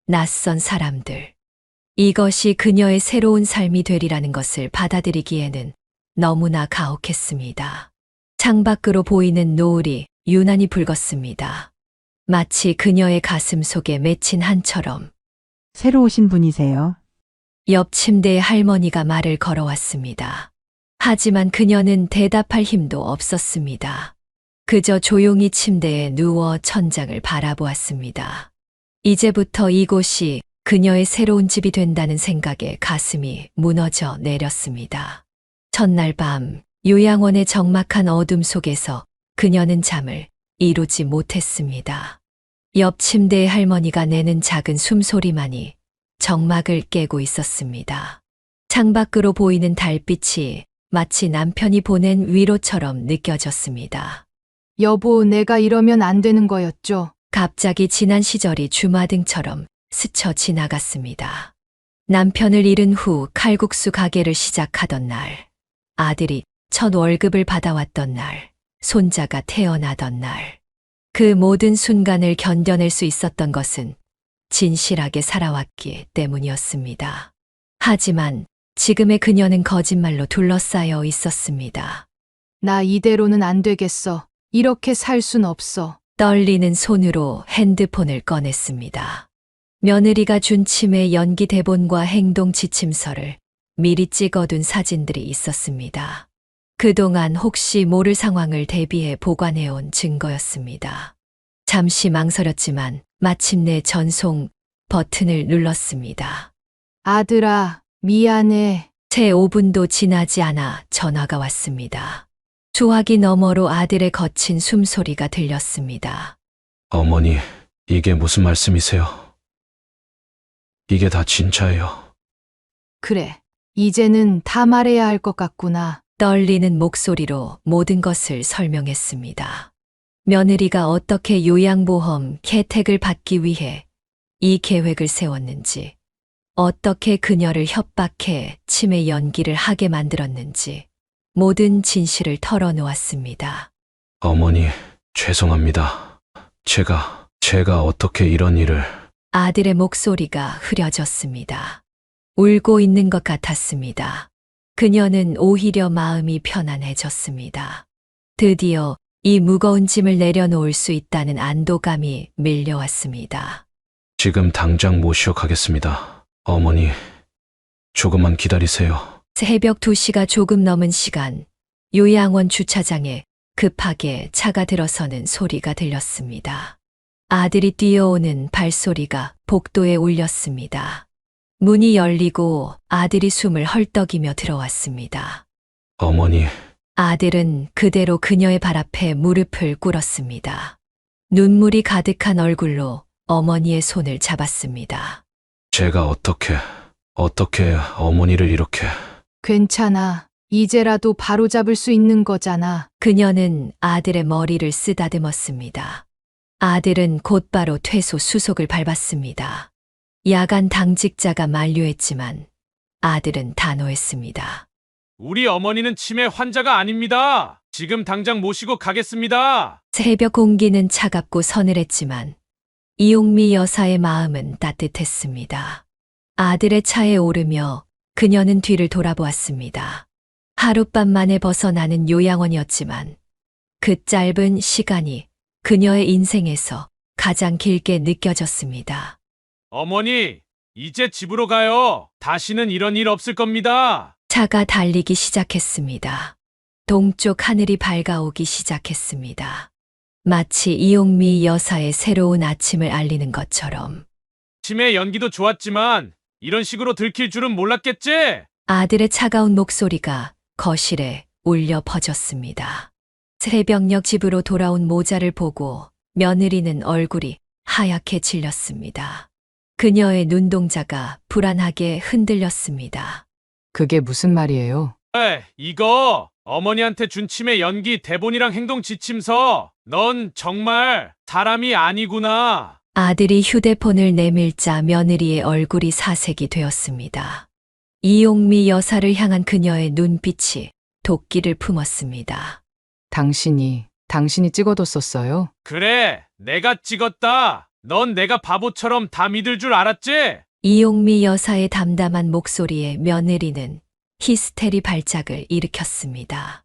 낯선 사람들. 이것이 그녀의 새로운 삶이 되리라는 것을 받아들이기에는 너무나 가혹했습니다. 창밖으로 보이는 노을이 유난히 붉었습니다. 마치 그녀의 가슴 속에 맺힌 한처럼. 새로 오신 분이세요? 옆 침대의 할머니가 말을 걸어왔습니다. 하지만 그녀는 대답할 힘도 없었습니다. 그저 조용히 침대에 누워 천장을 바라보았습니다. 이제부터 이곳이 그녀의 새로운 집이 된다는 생각에 가슴이 무너져 내렸습니다. 첫날 밤, 요양원의 적막한 어둠 속에서 그녀는 잠을 이루지 못했습니다. 옆 침대의 할머니가 내는 작은 숨소리만이 정막을 깨고 있었습니다. 창밖으로 보이는 달빛이 마치 남편이 보낸 위로처럼 느껴졌습니다. 여보, 내가 이러면 안 되는 거였죠? 갑자기 지난 시절이 주마등처럼 스쳐 지나갔습니다. 남편을 잃은 후 칼국수 가게를 시작하던 날, 아들이 첫 월급을 받아왔던 날, 손자가 태어나던 날. 그 모든 순간을 견뎌낼 수 있었던 것은 진실하게 살아왔기 때문이었습니다. 하지만 지금의 그녀는 거짓말로 둘러싸여 있었습니다. 나 이대로는 안 되겠어. 이렇게 살 순 없어. 떨리는 손으로 핸드폰을 꺼냈습니다. 며느리가 준 치매 연기 대본과 행동 지침서를 미리 찍어둔 사진들이 있었습니다. 그동안 혹시 모를 상황을 대비해 보관해온 증거였습니다. 잠시 망설였지만 마침내 전송 버튼을 눌렀습니다. 아들아, 미안해. 채 5분도 지나지 않아 전화가 왔습니다. 수화기 너머로 아들의 거친 숨소리가 들렸습니다. 어머니, 이게 무슨 말씀이세요? 이게 다 진짜예요. 그래, 이제는 다 말해야 할 것 같구나. 떨리는 목소리로 모든 것을 설명했습니다. 며느리가 어떻게 요양보험 혜택을 받기 위해 이 계획을 세웠는지, 어떻게 그녀를 협박해 치매 연기를 하게 만들었는지, 모든 진실을 털어놓았습니다. 어머니, 죄송합니다. 제가 어떻게 이런 일을... 아들의 목소리가 흐려졌습니다. 울고 있는 것 같았습니다. 그녀는 오히려 마음이 편안해졌습니다. 드디어 이 무거운 짐을 내려놓을 수 있다는 안도감이 밀려왔습니다. 지금 당장 모시어 가겠습니다. 어머니, 조금만 기다리세요. 새벽 2시가 조금 넘은 시간, 요양원 주차장에 급하게 차가 들어서는 소리가 들렸습니다. 아들이 뛰어오는 발소리가 복도에 울렸습니다. 문이 열리고 아들이 숨을 헐떡이며 들어왔습니다. 어머니, 아들은 그대로 그녀의 발 앞에 무릎을 꿇었습니다. 눈물이 가득한 얼굴로 어머니의 손을 잡았습니다. 제가 어떻게 어머니를 이렇게... 괜찮아. 이제라도 바로잡을 수 있는 거잖아. 그녀는 아들의 머리를 쓰다듬었습니다. 아들은 곧바로 퇴소 수속을 밟았습니다. 야간 당직자가 만류했지만 아들은 단호했습니다. 우리 어머니는 치매 환자가 아닙니다. 지금 당장 모시고 가겠습니다. 새벽 공기는 차갑고 서늘했지만 이용미 여사의 마음은 따뜻했습니다. 아들의 차에 오르며 그녀는 뒤를 돌아보았습니다. 하룻밤 만에 벗어나는 요양원이었지만 그 짧은 시간이 그녀의 인생에서 가장 길게 느껴졌습니다. 어머니, 이제 집으로 가요. 다시는 이런 일 없을 겁니다. 차가 달리기 시작했습니다. 동쪽 하늘이 밝아오기 시작했습니다. 마치 이용미 여사의 새로운 아침을 알리는 것처럼. 치매 연기도 좋았지만 이런 식으로 들킬 줄은 몰랐겠지? 아들의 차가운 목소리가 거실에 울려 퍼졌습니다. 새벽녘 집으로 돌아온 모자를 보고 며느리는 얼굴이 하얗게 질렸습니다. 그녀의 눈동자가 불안하게 흔들렸습니다. 그게 무슨 말이에요? 이거 어머니한테 준 치매 연기 대본이랑 행동 지침서. 넌 정말 사람이 아니구나. 아들이 휴대폰을 내밀자 며느리의 얼굴이 사색이 되었습니다. 이용미 여사를 향한 그녀의 눈빛이 도끼를 품었습니다. 당신이 찍어뒀었어요? 그래, 내가 찍었다. 넌 내가 바보처럼 다 믿을 줄 알았지? 이용미 여사의 담담한 목소리에 며느리는 히스테리 발작을 일으켰습니다.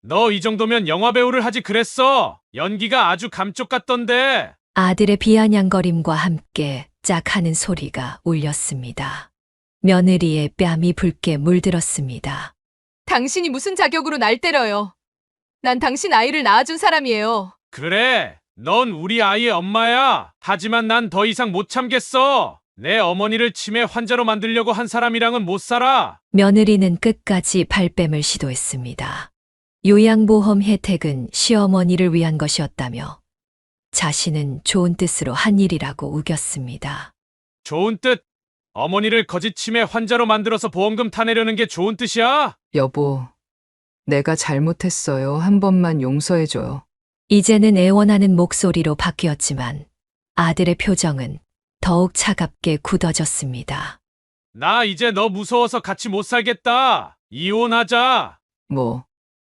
너 이 정도면 영화배우를 하지 그랬어. 연기가 아주 감쪽 같던데. 아들의 비아냥거림과 함께 짝 하는 소리가 울렸습니다. 며느리의 뺨이 붉게 물들었습니다. 당신이 무슨 자격으로 날 때려요? 난 당신 아이를 낳아준 사람이에요. 그래, 넌 우리 아이의 엄마야. 하지만 난 더 이상 못 참겠어. 내 어머니를 치매 환자로 만들려고 한 사람이랑은 못 살아. 며느리는 끝까지 발뺌을 시도했습니다. 요양보험 혜택은 시어머니를 위한 것이었다며 자신은 좋은 뜻으로 한 일이라고 우겼습니다. 좋은 뜻? 어머니를 거짓 치매 환자로 만들어서 보험금 타내려는 게 좋은 뜻이야? 여보, 내가 잘못했어요. 한 번만 용서해줘요. 이제는 애원하는 목소리로 바뀌었지만 아들의 표정은 더욱 차갑게 굳어졌습니다. 나 이제 너 무서워서 같이 못 살겠다. 이혼하자.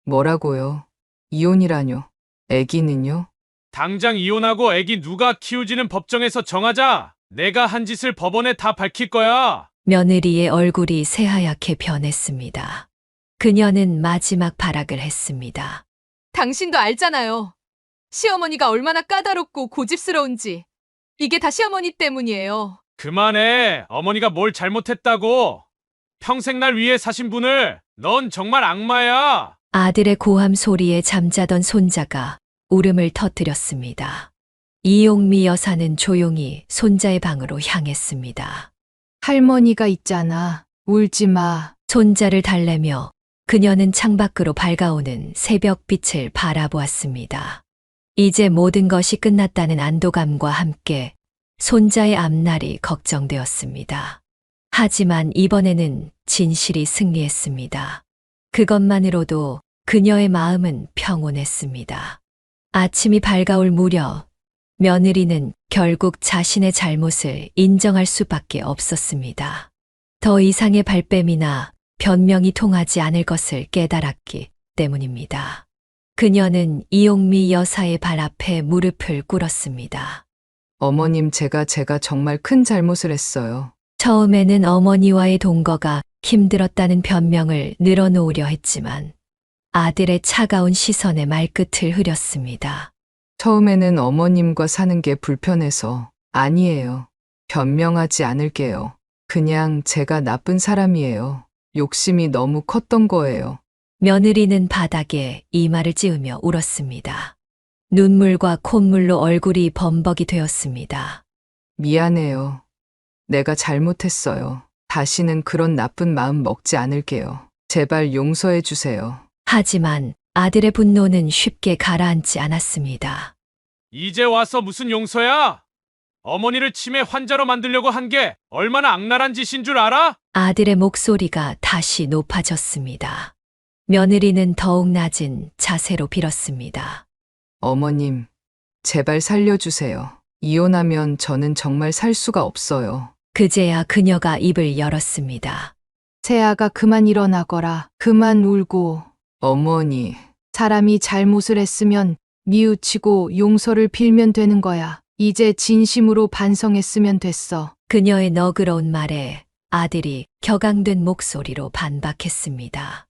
뭐라고요? 이혼이라뇨? 애기는요? 당장 이혼하고 애기 누가 키우지는 법정에서 정하자. 내가 한 짓을 법원에 다 밝힐 거야. 며느리의 얼굴이 새하얗게 변했습니다. 그녀는 마지막 발악을 했습니다. 당신도 알잖아요. 시어머니가 얼마나 까다롭고 고집스러운지. 이게 다 시어머니 때문이에요. 그만해. 어머니가 뭘 잘못했다고. 평생 날 위해 사신 분을. 넌 정말 악마야. 아들의 고함 소리에 잠자던 손자가 울음을 터뜨렸습니다. 이용미 여사는 조용히 손자의 방으로 향했습니다. 할머니가 있잖아. 울지 마. 손자를 달래며 그녀는 창밖으로 밝아오는 새벽빛을 바라보았습니다. 이제 모든 것이 끝났다는 안도감과 함께 손자의 앞날이 걱정되었습니다. 하지만 이번에는 진실이 승리했습니다. 그것만으로도 그녀의 마음은 평온했습니다. 아침이 밝아올 무렵 며느리는 결국 자신의 잘못을 인정할 수밖에 없었습니다. 더 이상의 발뺌이나 변명이 통하지 않을 것을 깨달았기 때문입니다. 그녀는 이용미 여사의 발 앞에 무릎을 꿇었습니다. 어머님, 제가 정말 큰 잘못을 했어요. 처음에는 어머니와의 동거가 힘들었다는 변명을 늘어놓으려 했지만 아들의 차가운 시선에 말끝을 흐렸습니다. 처음에는 어머님과 사는 게 불편해서. 아니에요. 변명하지 않을게요. 그냥 제가 나쁜 사람이에요. 욕심이 너무 컸던 거예요. 며느리는 바닥에 이마를 찌으며 울었습니다. 눈물과 콧물로 얼굴이 범벅이 되었습니다. 미안해요. 내가 잘못했어요. 다시는 그런 나쁜 마음 먹지 않을게요. 제발 용서해 주세요. 하지만 아들의 분노는 쉽게 가라앉지 않았습니다. 이제 와서 무슨 용서야? 어머니를 치매 환자로 만들려고 한 게 얼마나 악랄한 짓인 줄 알아? 아들의 목소리가 다시 높아졌습니다. 며느리는 더욱 낮은 자세로 빌었습니다. 어머님, 제발 살려주세요. 이혼하면 저는 정말 살 수가 없어요. 그제야 그녀가 입을 열었습니다. 세아가 그만 일어나거라. 그만 울고. 어머니, 사람이 잘못을 했으면 뉘우치고 용서를 빌면 되는 거야. 이제 진심으로 반성했으면 됐어. 그녀의 너그러운 말에 아들이 격앙된 목소리로 반박했습니다.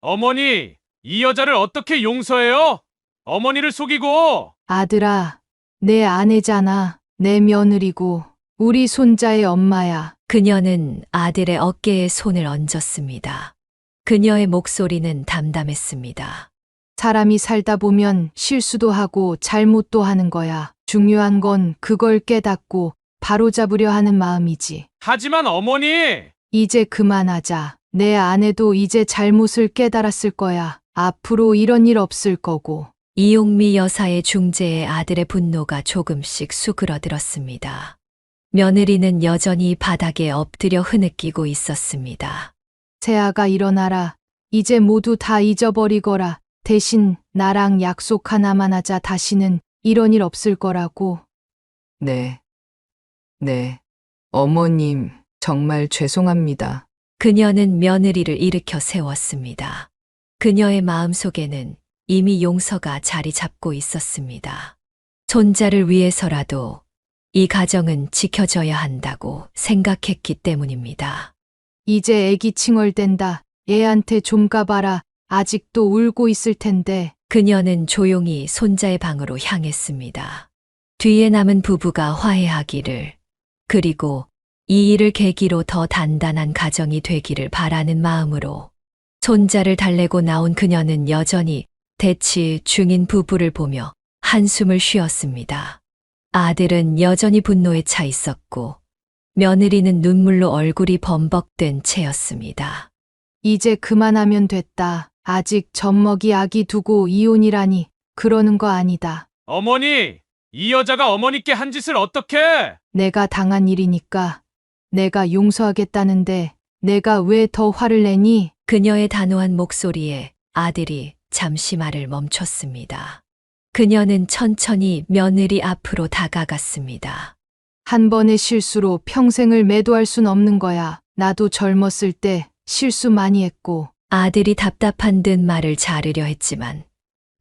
어머니, 이 여자를 어떻게 용서해요? 어머니를 속이고. 아들아, 내 아내잖아. 내 며느리고 우리 손자의 엄마야. 그녀는 아들의 어깨에 손을 얹었습니다. 그녀의 목소리는 담담했습니다. 사람이 살다 보면 실수도 하고 잘못도 하는 거야. 중요한 건 그걸 깨닫고 바로잡으려 하는 마음이지. 하지만 어머니! 이제 그만하자. 내 아내도 이제 잘못을 깨달았을 거야. 앞으로 이런 일 없을 거고. 이용미 여사의 중재에 아들의 분노가 조금씩 수그러들었습니다. 며느리는 여전히 바닥에 엎드려 흐느끼고 있었습니다. 세아가 일어나라. 이제 모두 다 잊어버리거라. 대신 나랑 약속 하나만 하자. 다시는 이런 일 없을 거라고. 네. 네. 어머님, 정말 죄송합니다. 그녀는 며느리를 일으켜 세웠습니다. 그녀의 마음속에는 이미 용서가 자리 잡고 있었습니다. 손자를 위해서라도 이 가정은 지켜져야 한다고 생각했기 때문입니다. 이제 애기 칭얼댄다. 얘한테 좀 가봐라. 아직도 울고 있을 텐데. 그녀는 조용히 손자의 방으로 향했습니다. 뒤에 남은 부부가 화해하기를, 그리고 이 일을 계기로 더 단단한 가정이 되기를 바라는 마음으로 손자를 달래고 나온 그녀는 여전히 대치 중인 부부를 보며 한숨을 쉬었습니다. 아들은 여전히 분노에 차 있었고 며느리는 눈물로 얼굴이 범벅된 채였습니다. 이제 그만하면 됐다. 아직 젖먹이 아기 두고 이혼이라니. 그러는 거 아니다. 어머니, 이 여자가 어머니께 한 짓을 어떻게? 내가 당한 일이니까 내가 용서하겠다는데 내가 왜 더 화를 내니? 그녀의 단호한 목소리에 아들이 잠시 말을 멈췄습니다. 그녀는 천천히 며느리 앞으로 다가갔습니다. 한 번의 실수로 평생을 매도할 순 없는 거야. 나도 젊었을 때 실수 많이 했고. 아들이 답답한 듯 말을 자르려 했지만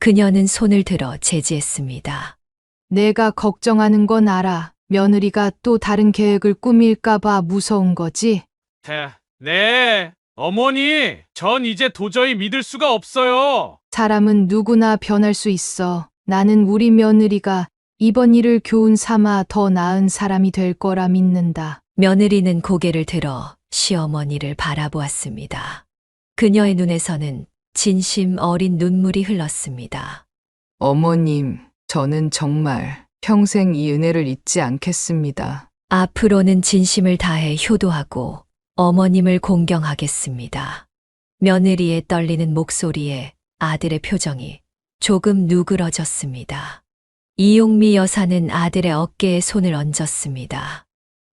그녀는 손을 들어 제지했습니다. 내가 걱정하는 건 알아. 며느리가 또 다른 계획을 꾸밀까봐 무서운 거지. 네. 어머니, 전 이제 도저히 믿을 수가 없어요. 사람은 누구나 변할 수 있어. 나는 우리 며느리가 이번 일을 교훈 삼아 더 나은 사람이 될 거라 믿는다. 며느리는 고개를 들어 시어머니를 바라보았습니다. 그녀의 눈에서는 진심 어린 눈물이 흘렀습니다. 어머님, 저는 정말 평생 이 은혜를 잊지 않겠습니다. 앞으로는 진심을 다해 효도하고 어머님을 공경하겠습니다. 며느리의 떨리는 목소리에 아들의 표정이 조금 누그러졌습니다. 이용미 여사는 아들의 어깨에 손을 얹었습니다.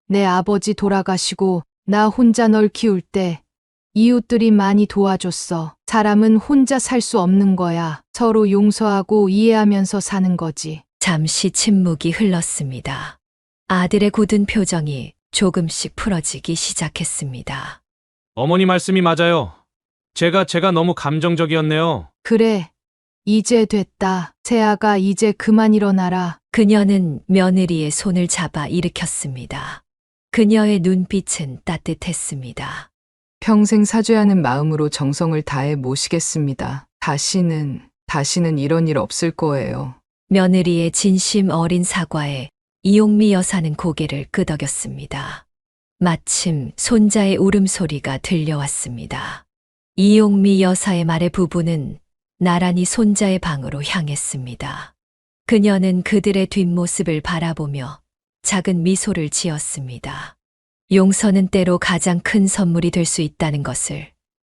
내 아버지 돌아가시고 나 혼자 널 키울 때 이웃들이 많이 도와줬어. 사람은 혼자 살 수 없는 거야. 서로 용서하고 이해하면서 사는 거지. 잠시 침묵이 흘렀습니다. 아들의 굳은 표정이 조금씩 풀어지기 시작했습니다. 어머니 말씀이 맞아요. 제가 너무 감정적이었네요. 그래. 이제 됐다. 세아가 이제 그만 일어나라. 그녀는 며느리의 손을 잡아 일으켰습니다. 그녀의 눈빛은 따뜻했습니다. 평생 사죄 하는 마음으로 정성을 다해 모시겠습니다. 다시는 이런 일 없을 거예요. 며느리의 진심 어린 사과에 이용미 여사는 고개를 끄덕였습니다. 마침 손자의 울음소리가 들려왔습니다. 이용미 여사의 말에 부부는 나란히 손자의 방으로 향했습니다. 그녀는 그들의 뒷모습을 바라보며 작은 미소를 지었습니다. 용서는 때로 가장 큰 선물이 될 수 있다는 것을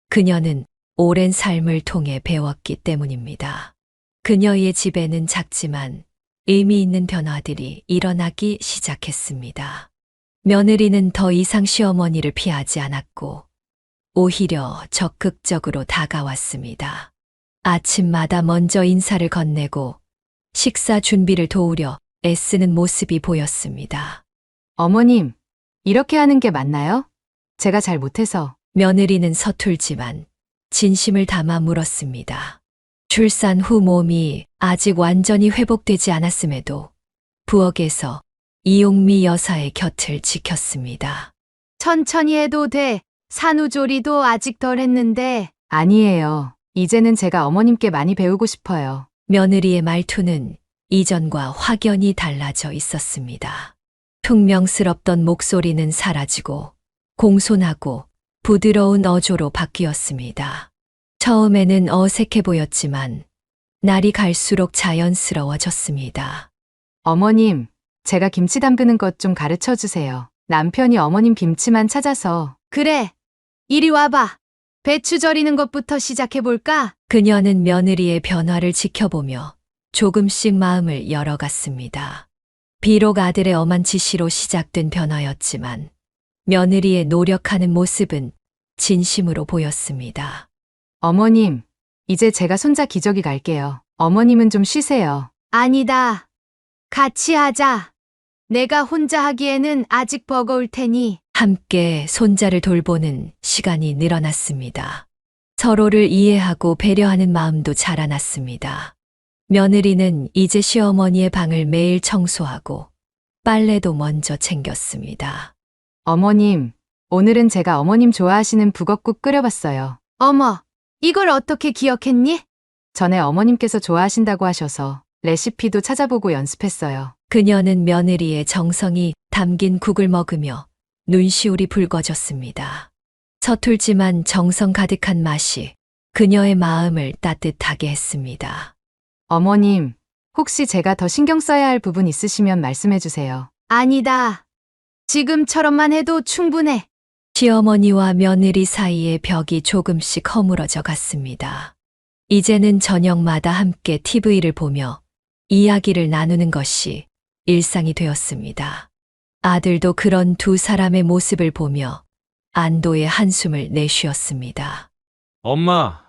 그녀는 오랜 삶을 통해 배웠기 때문입니다. 그녀의 집에는 작지만 의미 있는 변화들이 일어나기 시작했습니다. 며느리는 더 이상 시어머니를 피하지 않았고 오히려 적극적으로 다가왔습니다. 아침마다 먼저 인사를 건네고 식사 준비를 도우려 애쓰는 모습이 보였습니다. 어머님, 이렇게 하는 게 맞나요? 제가 잘 못해서. 며느리는 서툴지만 진심을 담아 물었습니다. 출산 후 몸이 아직 완전히 회복되지 않았음에도 부엌에서 이용미 여사의 곁을 지켰습니다. 천천히 해도 돼. 산후조리도 아직 덜 했는데. 아니에요. 이제는 제가 어머님께 많이 배우고 싶어요. 며느리의 말투는 이전과 확연히 달라져 있었습니다. 퉁명스럽던 목소리는 사라지고 공손하고 부드러운 어조로 바뀌었습니다. 처음에는 어색해 보였지만 날이 갈수록 자연스러워졌습니다. 어머님, 제가 김치 담그는 것 좀 가르쳐 주세요. 남편이 어머님 김치만 찾아서. 그래. 이리 와봐. 배추 절이는 것부터 시작해볼까? 그녀는 며느리의 변화를 지켜보며 조금씩 마음을 열어갔습니다. 비록 아들의 엄한 지시로 시작된 변화였지만 며느리의 노력하는 모습은 진심으로 보였습니다. 어머님, 이제 제가 손자 기저귀 갈게요. 어머님은 좀 쉬세요. 아니다. 같이 하자. 내가 혼자 하기에는 아직 버거울 테니. 함께 손자를 돌보는 시간이 늘어났습니다. 서로를 이해하고 배려하는 마음도 자라났습니다. 며느리는 이제 시어머니의 방을 매일 청소하고 빨래도 먼저 챙겼습니다. 어머님, 오늘은 제가 어머님 좋아하시는 북엇국 끓여봤어요. 어머, 이걸 어떻게 기억했니? 전에 어머님께서 좋아하신다고 하셔서 레시피도 찾아보고 연습했어요. 그녀는 며느리의 정성이 담긴 국을 먹으며 눈시울이 붉어졌습니다. 서툴지만 정성 가득한 맛이 그녀의 마음을 따뜻하게 했습니다. 어머님, 혹시 제가 더 신경 써야 할 부분 있으시면 말씀해 주세요. 아니다. 지금처럼만 해도 충분해. 시어머니와 며느리 사이의 벽이 조금씩 허물어져 갔습니다. 이제는 저녁마다 함께 TV를 보며 이야기를 나누는 것이 일상이 되었습니다. 아들도 그런 두 사람의 모습을 보며 안도의 한숨을 내쉬었습니다. 엄마,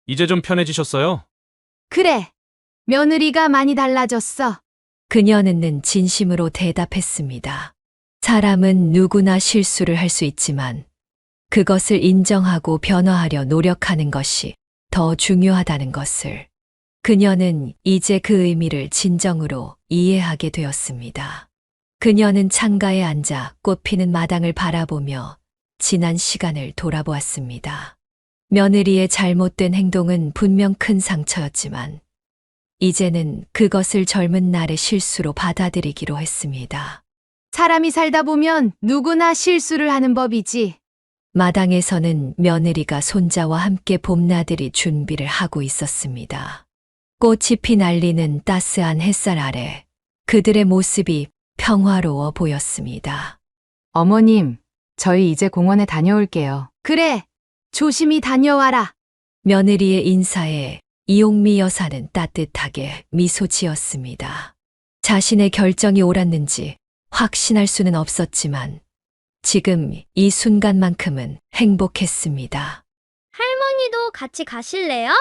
이제 좀 편해지셨어요? 그래. 며느리가 많이 달라졌어. 그녀는 진심으로 대답했습니다. 사람은 누구나 실수를 할 수 있지만 그것을 인정하고 변화하려 노력하는 것이 더 중요하다는 것을 그녀는 이제 그 의미를 진정으로 이해하게 되었습니다. 그녀는 창가에 앉아 꽃피는 마당을 바라보며 지난 시간을 돌아보았습니다. 며느리의 잘못된 행동은 분명 큰 상처였지만 이제는 그것을 젊은 날의 실수로 받아들이기로 했습니다. 사람이 살다 보면 누구나 실수를 하는 법이지. 마당에서는 며느리가 손자와 함께 봄나들이 준비를 하고 있었습니다. 꽃이 피날리는 따스한 햇살 아래 그들의 모습이 평화로워 보였습니다. 어머님, 저희 이제 공원에 다녀올게요. 그래. 조심히 다녀와라. 며느리의 인사에 이용미 여사는 따뜻하게 미소 지었습니다. 자신의 결정이 옳았는지 확신할 수는 없었지만 지금 이 순간만큼은 행복했습니다. 할머니도 같이 가실래요?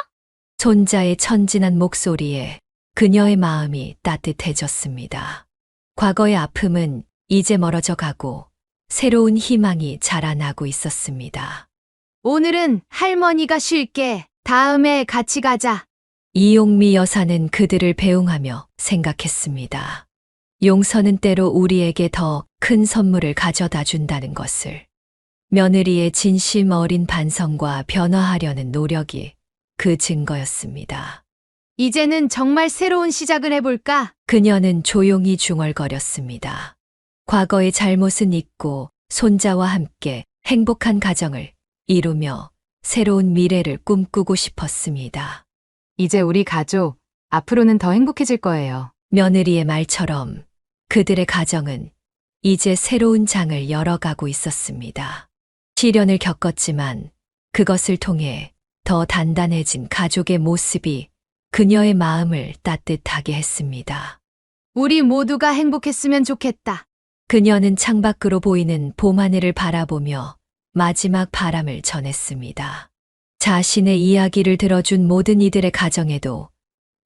손자의 천진한 목소리에 그녀의 마음이 따뜻해졌습니다. 과거의 아픔은 이제 멀어져 가고 새로운 희망이 자라나고 있었습니다. 오늘은 할머니가 쉴게. 다음에 같이 가자. 이용미 여사는 그들을 배웅하며 생각했습니다. 용서는 때로 우리에게 더 큰 선물을 가져다 준다는 것을. 며느리의 진심 어린 반성과 변화하려는 노력이 그 증거였습니다. 이제는 정말 새로운 시작을 해볼까? 그녀는 조용히 중얼거렸습니다. 과거의 잘못은 잊고 손자와 함께 행복한 가정을 이루며 새로운 미래를 꿈꾸고 싶었습니다. 이제 우리 가족, 앞으로는 더 행복해질 거예요. 며느리의 말처럼 그들의 가정은 이제 새로운 장을 열어가고 있었습니다. 시련을 겪었지만 그것을 통해 더 단단해진 가족의 모습이 그녀의 마음을 따뜻하게 했습니다. 우리 모두가 행복했으면 좋겠다. 그녀는 창밖으로 보이는 봄하늘을 바라보며 마지막 바람을 전했습니다. 자신의 이야기를 들어준 모든 이들의 가정에도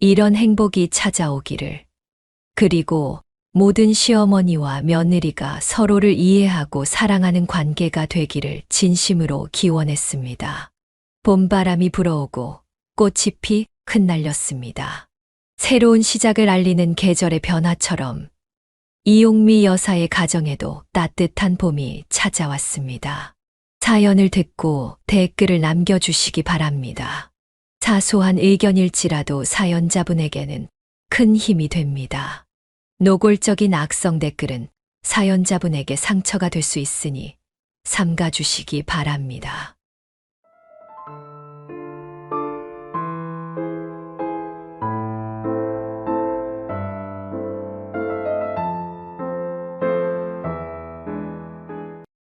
이런 행복이 찾아오기를. 그리고 모든 시어머니와 며느리가 서로를 이해하고 사랑하는 관계가 되기를 진심으로 기원했습니다. 봄바람이 불어오고 꽃이 피 흩날렸습니다. 새로운 시작을 알리는 계절의 변화처럼 이용미 여사의 가정에도 따뜻한 봄이 찾아왔습니다. 사연을 듣고 댓글을 남겨주시기 바랍니다. 사소한 의견일지라도 사연자분에게는 큰 힘이 됩니다. 노골적인 악성 댓글은 사연자분에게 상처가 될 수 있으니 삼가주시기 바랍니다.